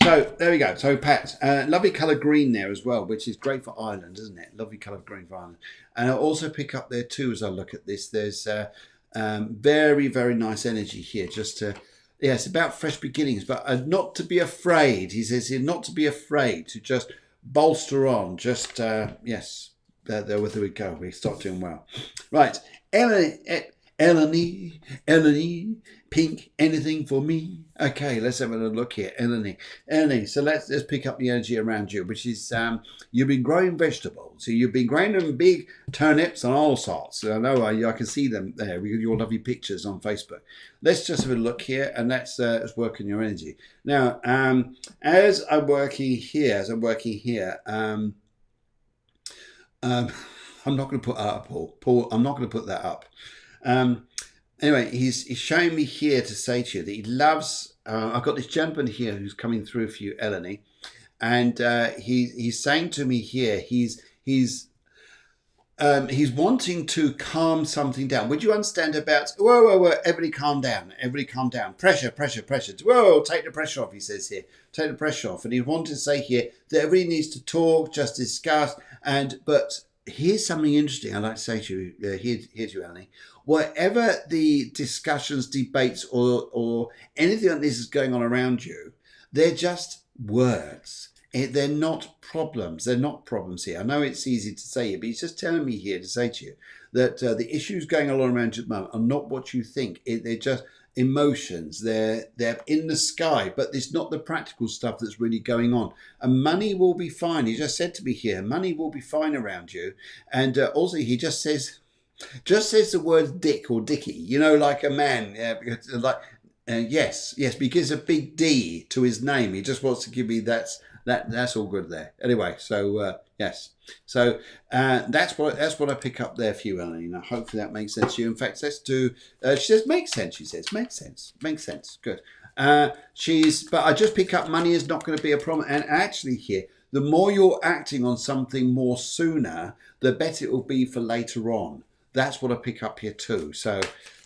So there we go. So Pat, lovely colour green there as well, which is great for Ireland, isn't it? Lovely colour green for Ireland. And I'll also pick up there too as I look at this. There's very nice energy here. It's about fresh beginnings, but not to be afraid. He says here not to be afraid, to just bolster on. Just yes, there we go. We start doing well. Right, Eleni, pink, anything for me? Okay, let's have a look here. Eleni. So let's pick up the energy around you, which is you've been growing vegetables. So you've been growing them big turnips and all sorts. I know I can see them there with your lovely pictures on Facebook. Let's just have a look here, and let's work on your energy. Now, as I'm working here, I'm not going to put that up, Paul. I'm not going to put that up. Anyway, he's showing me here to say to you that he loves. I've got this gentleman here who's coming through for you, Eleni, and he's saying to me here he's wanting to calm something down. Would you understand about whoa, everybody calm down, pressure, whoa, take the pressure off, he says here, take the pressure off. And he wanted to say here that everybody needs to talk, just discuss, but here's something interesting I'd like to say to you, here's you, Eleni. Whatever the discussions, debates, or anything like this is going on around you, they're just words. They're not problems. They're not problems here. I know it's easy to say it, but he's just telling me here to say to you that the issues going on around you at the moment are not what you think. They're just emotions. They're in the sky, but it's not the practical stuff that's really going on. And money will be fine. He just said to me here, money will be fine around you. And also he just says the word dick or dicky, like a man, because like yes, because a big D to his name. He just wants to give me that's all good there. Anyway, so yes, so that's what I pick up there for you, Elaine. Hopefully that makes sense to you. In fact, let's do. She says makes sense. She says makes sense. Good. But I just pick up money is not going to be a problem. And actually, here, the more you're acting on something more sooner, the better it will be for later on. That's what I pick up here too. So.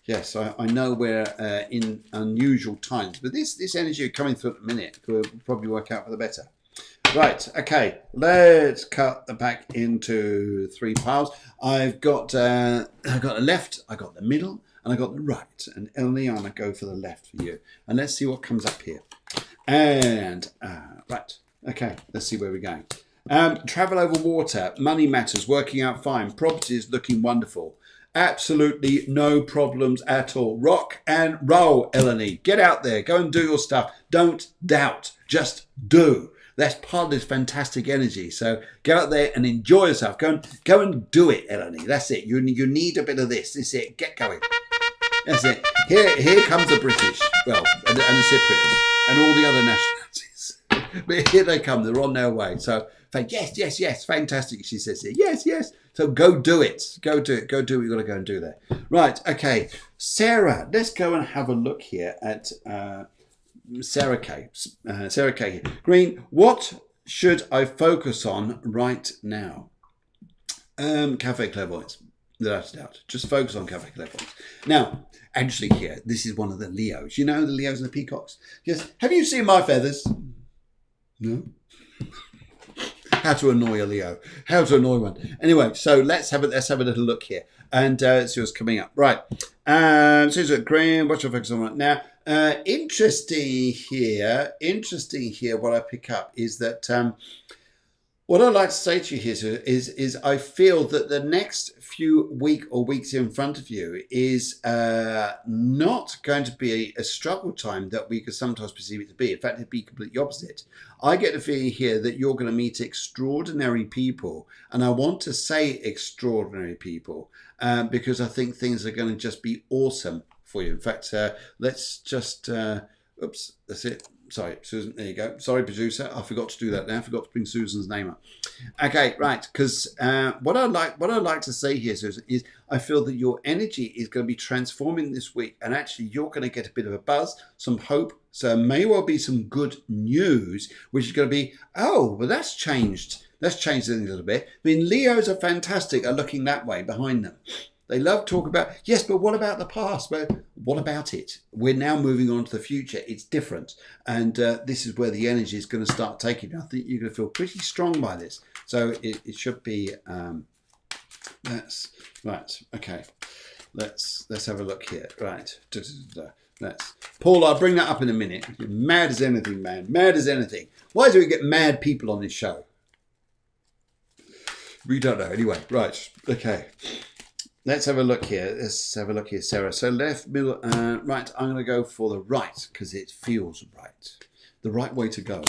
Yes, I know we're in unusual times, but this energy coming through at the minute will probably work out for the better. Right, okay, let's cut the pack into 3 piles. I've got the left, I got the middle, and I got the right. And Eliana, go for the left for you. And let's see what comes up here. And, right, okay, let's see where we're going. Travel over water, money matters, working out fine, property is looking wonderful. Absolutely no problems at all. Rock and roll, Eleni. Get out there. Go and do your stuff. Don't doubt. Just do. That's part of this fantastic energy. So go out there and enjoy yourself. Go and do it, Eleni. That's it. You need a bit of this. This is it. Get going. That's it. Here comes the British. Well, and the Cypriots and all the other nationalities. But here they come. They're on their way. So yes. Fantastic. She says here. Yes. So go do it. Go do it. Go do what you've got to go and do there. Right. Okay. Sarah, let's go and have a look here at Sarah K. Sarah K. Green, what should I focus on right now? Cafe Clairvoyance. Without a doubt. Just focus on Cafe Clairvoyance. Now, actually here, this is one of the Leos. You know the Leos and the peacocks? Yes. Have you seen my feathers? No. How to annoy a Leo. How to annoy one. Anyway, so let's have a little look here. And see what's coming up. Right. So Graham, what should I focus on right now? Interesting here, what I pick up is that what I'd like to say to you here is I feel that the next few weeks in front of you is not going to be a struggle time that we could sometimes perceive it to be. In fact, it'd be completely opposite. I get the feeling here that you're going to meet extraordinary people, and I want to say extraordinary people because I think things are going to just be awesome for you. In fact, let's just oops, that's it. Sorry, Susan, there you go. Sorry, producer, I forgot to do that now. I forgot to bring Susan's name up. Okay, right, because what I'd like to say here, Susan, is I feel that your energy is going to be transforming this week, and actually you're going to get a bit of a buzz, some hope, so may well be some good news, which is going to be, oh, well, that's changed. That's changed things a little bit. I mean, Leos are fantastic at looking that way behind them. They love talk about, yes, but what about the past? But what about it? We're now moving on to the future. It's different. And this is where the energy is going to start taking you. I think you're going to feel pretty strong by this. So it should be, that's right. Okay. Let's have a look here. Right. Let's, Paul, I'll bring that up in a minute. You're mad as anything, man. Mad as anything. Why do we get mad people on this show? We don't know. Anyway, right. Okay. Let's have a look here. Sarah. So left, middle, right. I'm going to go for the right because it feels right. The right way to go.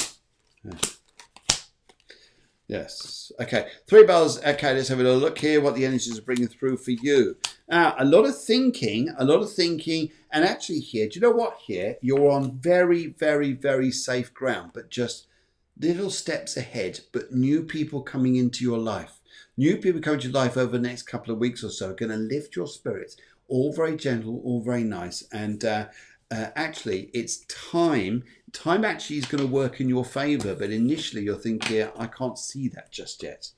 Yes. Okay. 3 bars. Okay. Let's have a little look here. What the energies are bringing through for you. A lot of thinking. And actually here, do you know what here? You're on very, very, very safe ground, but just little steps ahead, but new people coming into your life. New people coming to your life over the next couple of weeks or so are going to lift your spirits. All very gentle, all very nice. And actually, it's time. Time actually is going to work in your favour. But initially, you're thinking, I can't see that just yet.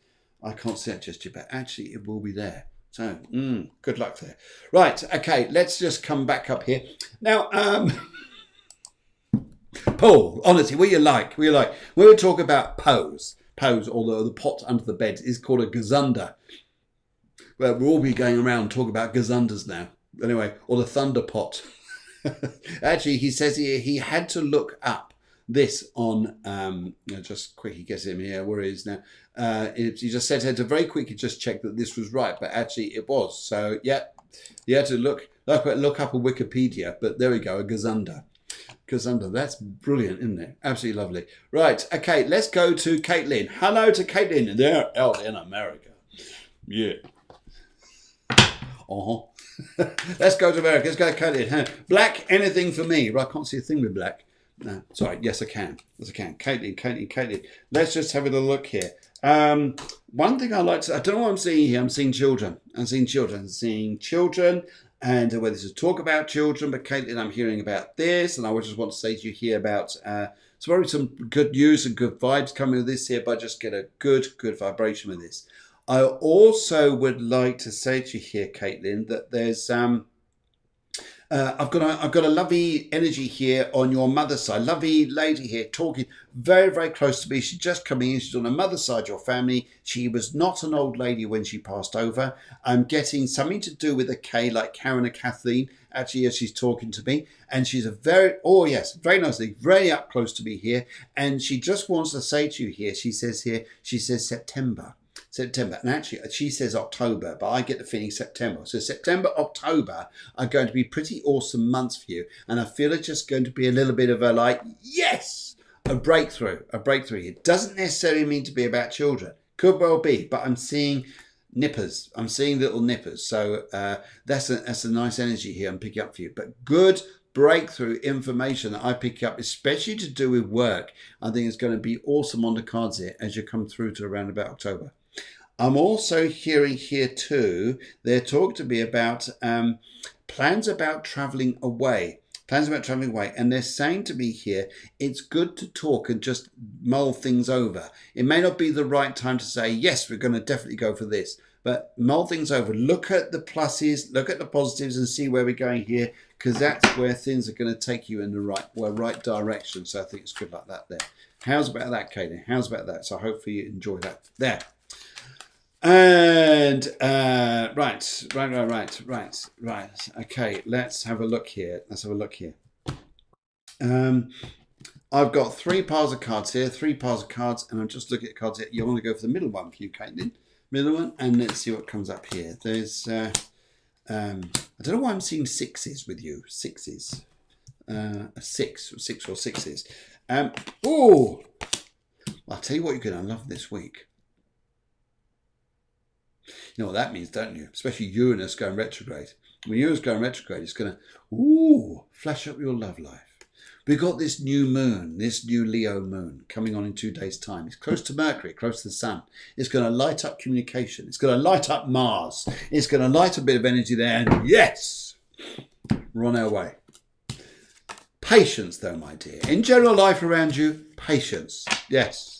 But actually, it will be there. So, good luck there. Right. Okay. Let's just come back up here. Now, Paul, honestly, what you like? When we talk about pose, or the pot under the bed is called a gazunder. Well, we'll all be going around talking about gazunders now. Anyway, or the thunder pot. Actually, he says here he had to look up this on, just quickly get him here, where he is now. He just said to very quickly just check that this was right, but actually it was. So, yeah, you had to look up a Wikipedia, but there we go, a Gazunder. Gazunder, that's brilliant, isn't it? Absolutely lovely. Right, okay, let's go to Caitlin. Hello to Caitlin. They're out in America. Yeah. Let's go to America. Let's go to Caitlin. Black, anything for me? Well, I can't see a thing with black. No, sorry. Yes, I can. Yes, I can. Caitlin. Let's just have a little look here. One thing I like to, I don't know what I'm seeing here. I'm seeing children. And whether this is talk about children, but Caitlin, I'm hearing about this, and I just want to say to you here about some good news and good vibes coming with this here, but just get a good vibration with this. I also would like to say to you here, Caitlin, that there's I've got a lovely energy here on your mother's side. Lovely lady here talking very, very close to me. She's just coming in. She's on the mother's side of your family. She was not an old lady when she passed over. I'm getting something to do with a K, like Karen or Kathleen, actually, as she's talking to me. And she's very nicely, very up close to me here. And she just wants to say to you here, she says September. And actually she says October, but I get the feeling September. So September, October are going to be pretty awesome months for you. And I feel it's just going to be a little bit of a a breakthrough. It doesn't necessarily mean to be about children. Could well be, but I'm seeing nippers. I'm seeing little nippers. So that's a nice energy here I'm picking up for you. But good breakthrough information that I pick up, especially to do with work. I think it's going to be awesome on the cards here as you come through to around about October. I'm also hearing here too, they're talking to me about plans about traveling away. And they're saying to me here, it's good to talk and just mull things over. It may not be the right time to say, yes, we're going to definitely go for this, but mull things over. Look at the pluses, look at the positives and see where we're going here, because that's where things are going to take you in the right direction. So I think it's good like that there. How's about that, Katie? How's about that? So hopefully you enjoy that there. And right. Okay, let's have a look here. I've got three piles of cards here, and I'm just looking at cards here. You want to go for the middle one for you, Caitlin? Middle one, and let's see what comes up here. There's I don't know why I'm seeing sixes with you. Sixes. Six or sixes. I'll tell you what you're going to love this week. You know what that means, don't you? Especially Uranus going retrograde. When Uranus going retrograde, it's going to, flash up your love life. We've got this new moon, this new Leo moon coming on in 2 days' time. It's close to Mercury, close to the sun. It's going to light up communication. It's going to light up Mars. It's going to light a bit of energy there. And yes, we're on our way. Patience, though, my dear. In general life around you, patience. Yes.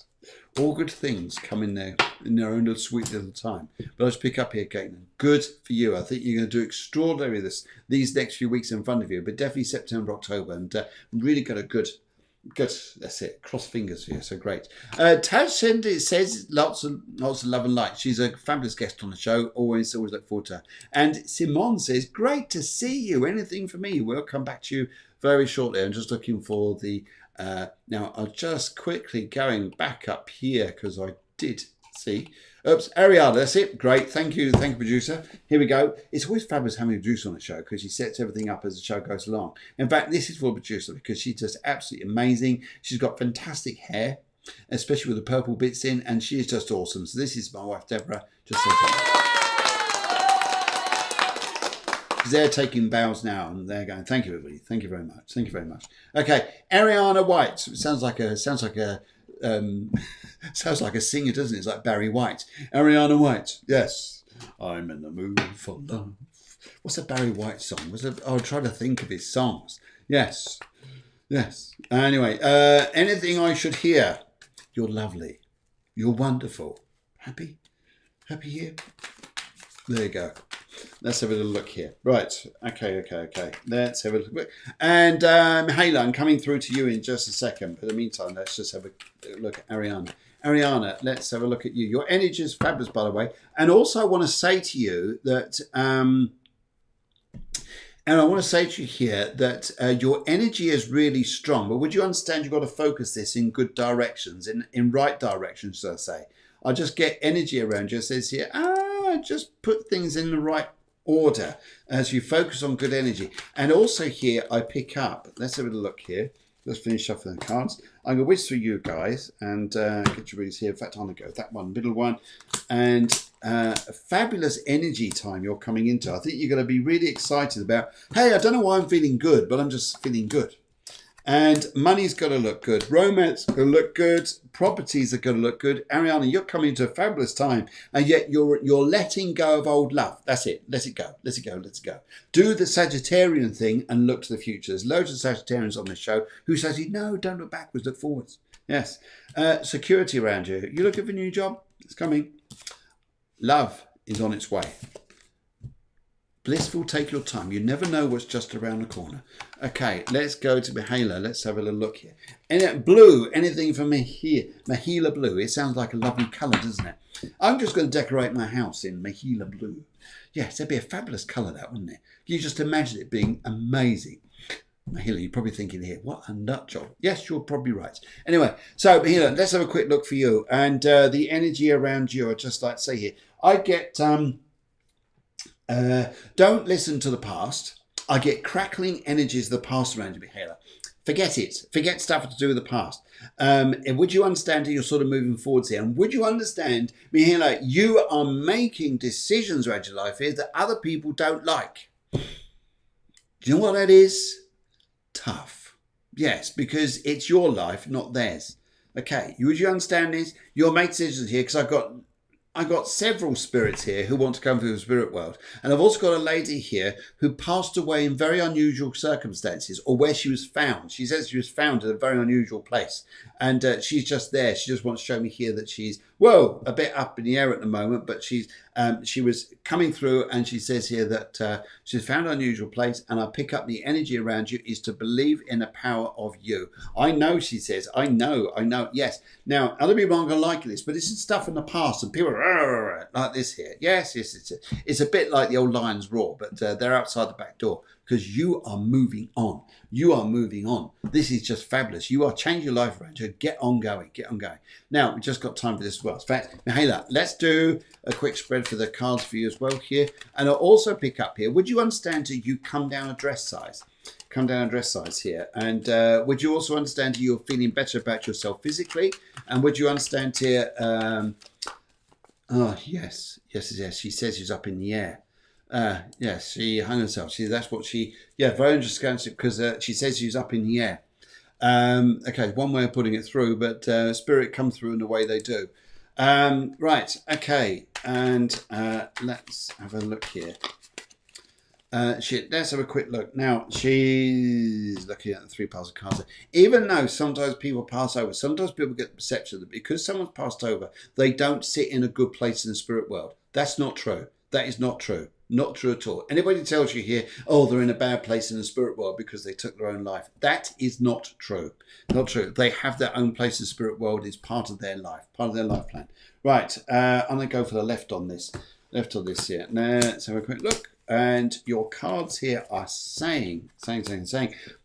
All good things come in their own little sweet little time. But let's pick up here, Caitlin. Good for you. I think you're going to do extraordinary these next few weeks in front of you, but definitely September, October, and really got a good. That's it. Cross fingers for you. So great. Taj says lots of love and light. She's a fabulous guest on the show. Always look forward to her. And Simone says, great to see you. Anything for me? We'll come back to you very shortly. I'm just looking for the. Now, I'll just quickly going back up here because I did see. Oops, Ariana, that's it. Great. Thank you, producer. Here we go. It's always fabulous having a producer on the show because she sets everything up as the show goes along. In fact, this is for a producer because she's just absolutely amazing. She's got fantastic hair, especially with the purple bits in, and she is just awesome. So this is my wife, Deborah. Just so they're taking bows now and they're going, thank you, everybody. Thank you very much. Thank you very much. Okay, Ariana White. Sounds like a singer, doesn't it? It's like Barry White. Ariana White. Yes. I'm in the mood for love. What's a Barry White song? I'll try to think of his songs. Yes. Anyway, anything I should hear? You're lovely. You're wonderful. Happy here? There you go. Let's have a little look here. Right. Okay. Let's have a look. And Hayla, I'm coming through to you in just a second. But in the meantime, let's just have a look at Ariana. Ariana, let's have a look at you. Your energy is fabulous, by the way. And also I want to say to you that And I want to say to you here that your energy is really strong, but would you understand you've got to focus this in good directions, in right directions, should I say. I just get energy around you. It says here, just put things in the right order as you focus on good energy. And also here, I pick up, let's have a look here. Let's finish shuffling the cards. I'm going to whiz through you guys and get your readings here. In fact, I'm going to go that one, middle one. And a fabulous energy time you're coming into. I think you're going to be really excited about, hey, I don't know why I'm feeling good, but I'm just feeling good. And money's got to look good. Romance going to look good. Properties are going to look good. Ariana, you're coming into a fabulous time, and yet you're letting go of old love. That's it. Let it go. Let it go. Let it go. Do the Sagittarian thing and look to the future. There's loads of Sagittarians on this show who say, no, don't look backwards, look forwards. Yes. Security around you. You looking for a new job? It's coming. Love is on its way. Blissful, take your time. You never know what's just around the corner. Okay, let's go to Mihaela. Let's have a little look here. And blue, anything for me here? Mihaela blue. It sounds like a lovely colour, doesn't it? I'm just going to decorate my house in Mihaela blue. Yes, that'd be a fabulous colour, that, wouldn't it? You just imagine it being amazing. Mihaela, you're probably thinking here, what a nut job. Yes, you're probably right. Anyway, so Mihaela, let's have a quick look for you. And the energy around you, I'd just like to say here, I get... don't listen to the past. I get crackling energies of the past around you, Mihaela. Forget it. Forget stuff to do with the past. And would you understand how you're sort of moving forwards here? And would you understand, Mihaela, you are making decisions around your life here that other people don't like. Do you know what that is? Tough. Yes, because it's your life, not theirs. Okay, would you understand this? You'll make decisions here because I've got several spirits here who want to come through the spirit world. And I've also got a lady here who passed away in very unusual circumstances, or where she was found. She says she was found in a very unusual place. And she's just there. She just wants to show me here that she's, a bit up in the air at the moment, but she was coming through, and she says here that she's found an unusual place, and I pick up the energy around you is to believe in the power of you. I know, she says, I know, yes. Now, other people aren't going to like this, but this is stuff in the past, and people are like this here. Yes, it's a bit like the old lion's roar, but they're outside the back door, because you are moving on. You are moving on. This is just fabulous. You are changing your life around. So get on going. Get on going. Now, we've just got time for this as well. In fact, Mihaela, let's do a quick spread for the cards for you as well here. And I'll also pick up here. Would you understand that you come down a dress size? Come down a dress size here. And would you also understand that you're feeling better about yourself physically? And would you understand here... yes. She says she's up in the air. Yes, she hung herself. That's what she... Yeah, very interesting because she says she's up in the air. Okay, one way of putting it through, but spirit come through in the way they do. Right, okay, and let's have a look here. Let's have a quick look. Now, she's looking at the 3 piles of cards. Even though sometimes people pass over, sometimes people get the perception that because someone's passed over, they don't sit in a good place in the spirit world. That's not true. That is not true. Not true at all. Anybody tells you here, they're in a bad place in the spirit world because they took their own life. That is not true. Not true. They have their own place in the spirit world. It's part of their life, part of their life plan. Right, I'm going to go for the left on this. Left on this here. Now, let's have a quick look. And your cards here are saying,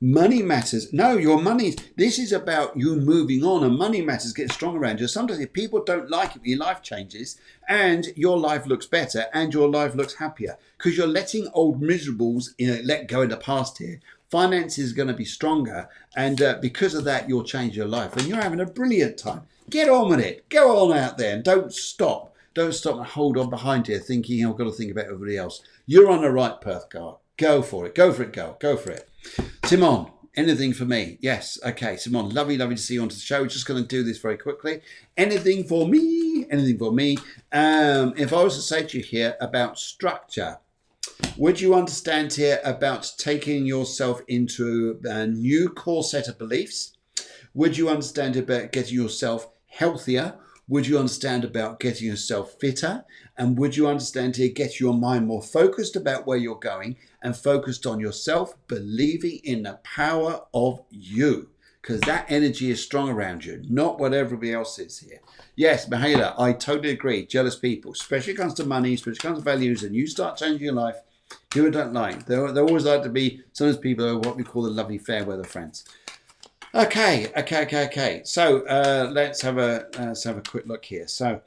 money matters. No, your money, this is about you moving on, and money matters get strong around you. Sometimes if people don't like it, your life changes and your life looks better and your life looks happier because you're letting old miserables let go in the past here. Finance is going to be stronger, and because of that, you'll change your life and you're having a brilliant time. Get on with it. Go on out there and don't stop. Don't stop and hold on behind you thinking, I've got to think about everybody else. You're on the right path, girl. Go for it. Go for it, girl. Go for it. Simone, anything for me? Yes. Okay, Simone, lovely to see you on the show. We're just going to do this very quickly. Anything for me? Anything for me? If I was to say to you here about structure, would you understand here about taking yourself into a new core set of beliefs? Would you understand about getting yourself healthier? Would you understand about getting yourself fitter? And would you understand here, get your mind more focused about where you're going and focused on yourself, believing in the power of you? Because that energy is strong around you, not what everybody else is here. Yes, Mihaela, I totally agree. Jealous people, especially when it comes to money, especially when it comes to values, and you start changing your life, Who I don't like. There always like to be sometimes people are what we call the lovely fair weather friends. Okay. So let's have a quick look here. So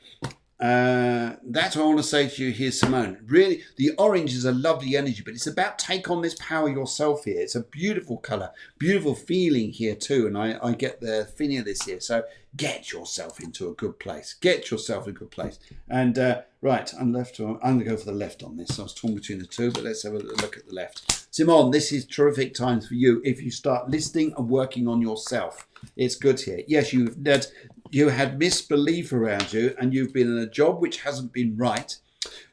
that's what I want to say to you here, Simone. Really, the orange is a lovely energy, but it's about take on this power yourself here. It's a beautiful color, beautiful feeling here too, and I get the feeling of this here. So get yourself into a good place. Get yourself in a good place. And right, I'm going to go for the left on this. I was torn between the two, but let's have a look at the left. Simone, this is terrific times for you if you start listening and working on yourself. It's good here. Yes, you had misbelief around you, and you've been in a job which hasn't been right.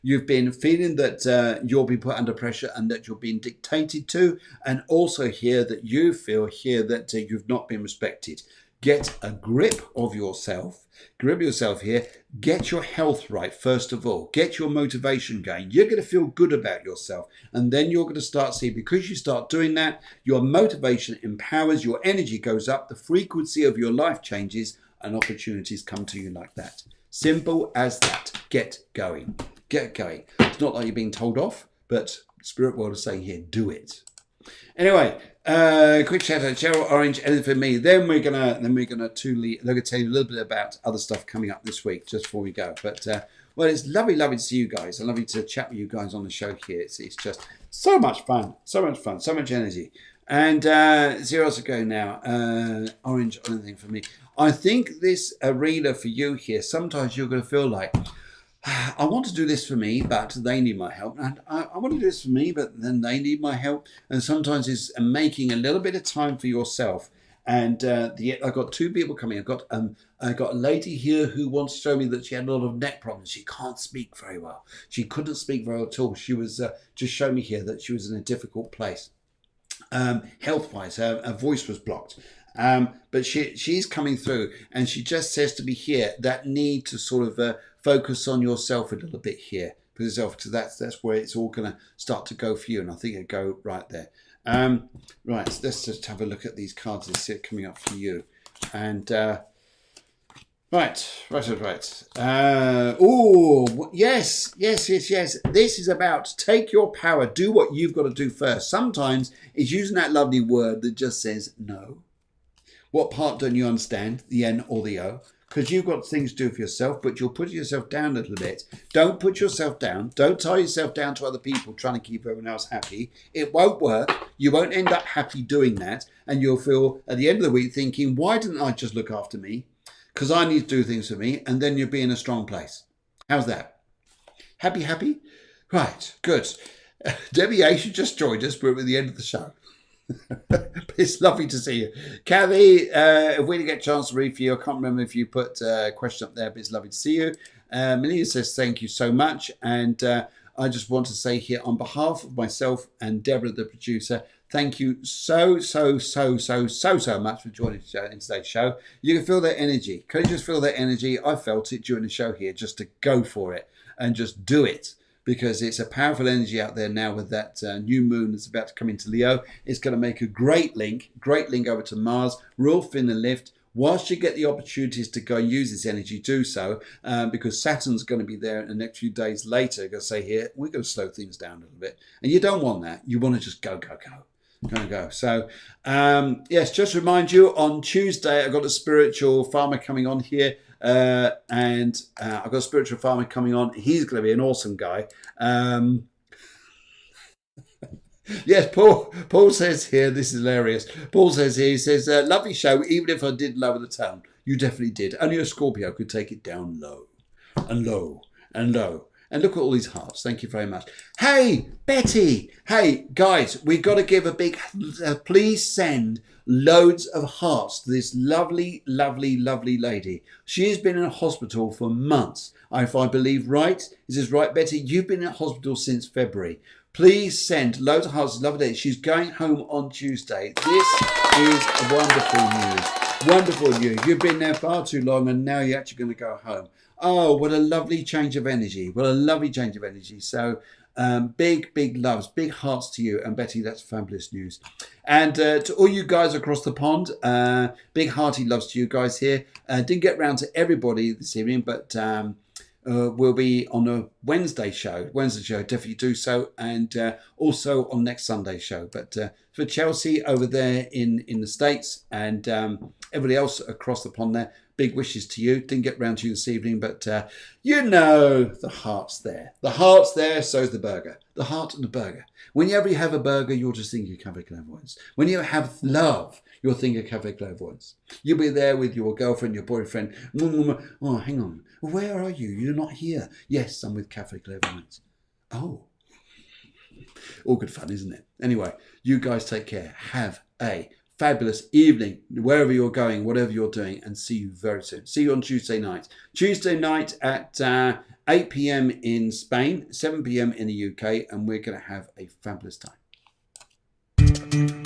You've been feeling that you'll be put under pressure and that you're being dictated to, and also here that you feel here that you've not been respected. Get a grip of yourself. Grip yourself here. Get your health right, first of all. Get your motivation going. You're going to feel good about yourself. And then you're going to start seeing, because you start doing that, your motivation empowers, your energy goes up, the frequency of your life changes, and opportunities come to you like that. Simple as that. Get going. Get going. It's not like you're being told off, but Spirit World is saying here, do it. Anyway, quick shout out, Cheryl Orange, anything for me. Then we're gonna tell you a little bit about other stuff coming up this week, just before we go. But well, it's lovely to see you guys. I lovely to chat with you guys on the show here. It's just so much fun, so much energy. And 0 hours ago now, Orange, anything for me. I think this arena for you here, sometimes you're going to feel like, I want to do this for me, but they need my help. And I want to do this for me, but then they need my help. And sometimes it's making a little bit of time for yourself. And I've got two people coming. I got a lady here who wants to show me that she had a lot of neck problems. She can't speak very well. She couldn't speak very well at all. She was just showing me here that she was in a difficult place. Health-wise, her voice was blocked. But she's coming through, and she just says to me here that need to sort of focus on yourself a little bit here for yourself, because that's where it's all going to start to go for you, and I think it'll go right there. Right, let's just have a look at these cards that are coming up for you, and right. Oh, yes. This is about take your power, do what you've got to do first. Sometimes it's using that lovely word that just says no. What part don't you understand, the N or the O? Because you've got things to do for yourself, but you'll put yourself down a little bit. Don't put yourself down. Don't tie yourself down to other people trying to keep everyone else happy. It won't work. You won't end up happy doing that. And you'll feel at the end of the week thinking, why didn't I just look after me? Because I need to do things for me. And then you'll be in a strong place. How's that? Happy? Right, good. Debbie A, you just joined us. We're at the end of the show. It's lovely to see you, Kathy. If we didn't get a chance to read for you, I can't remember if you put a question up there, but it's lovely to see you. Melina says thank you so much, and I just want to say here on behalf of myself and Deborah, the producer, thank you so much for joining in today's show. You can feel that energy. Can you just feel that energy? I felt it during the show here, just to go for it and just do it. Because it's a powerful energy out there now with that new moon that's about to come into Leo. It's going to make a great link over to Mars, real thin and lift. Whilst you get the opportunities to go and use this energy, do so, because Saturn's going to be there in the next few days later. Going to say here, we're going to slow things down a little bit. And you don't want that. You want to just go. So, yes, just remind you, on Tuesday, I've got a spiritual farmer coming on here. And I've got a spiritual farmer coming on. He's going to be an awesome guy. Yes, Paul says here, this is hilarious. Paul says here, he says, lovely show, even if I did lower the tone. You definitely did. Only a Scorpio could take it down low and low and low. And look at all these hearts. Thank you very much. Hey, Betty. Hey, guys, we've got to give a big, please send loads of hearts to this lovely lady. She has been in a hospital for months. If I believe right, is this right, Betty? You've been in a hospital since February. Please send loads of hearts. Lovely day. She's going home on Tuesday. This is wonderful news. Wonderful news. You've been there far too long, and now you're actually going to go home. Oh, what a lovely change of energy. What a lovely change of energy. So big loves, big hearts to you. And Betty, that's fabulous news. And to all you guys across the pond, big hearty loves to you guys here. Didn't get round to everybody this evening, but will be on a Wednesday show. Definitely do so, and also on next Sunday's show. But for Chelsea over there in the States, and everybody else across the pond there, big wishes to you. Didn't get round to you this evening, but you know the heart's there. The heart's there, so's the burger. The heart and the burger. Whenever you have a burger, you'll just think of Cafe Clairvoyance. When you have love, you'll think of Cafe Clairvoyance. You'll be there with your girlfriend, your boyfriend. Oh, hang on. Where are you? You're not here. Yes, I'm with Cafe Clairvoyance. Oh. All good fun, isn't it? Anyway, you guys take care. Have a fabulous evening, wherever you're going, whatever you're doing, and see you very soon. See you on Tuesday night. Tuesday night at 8 p.m. in Spain, 7 p.m. in the UK, and we're going to have a fabulous time.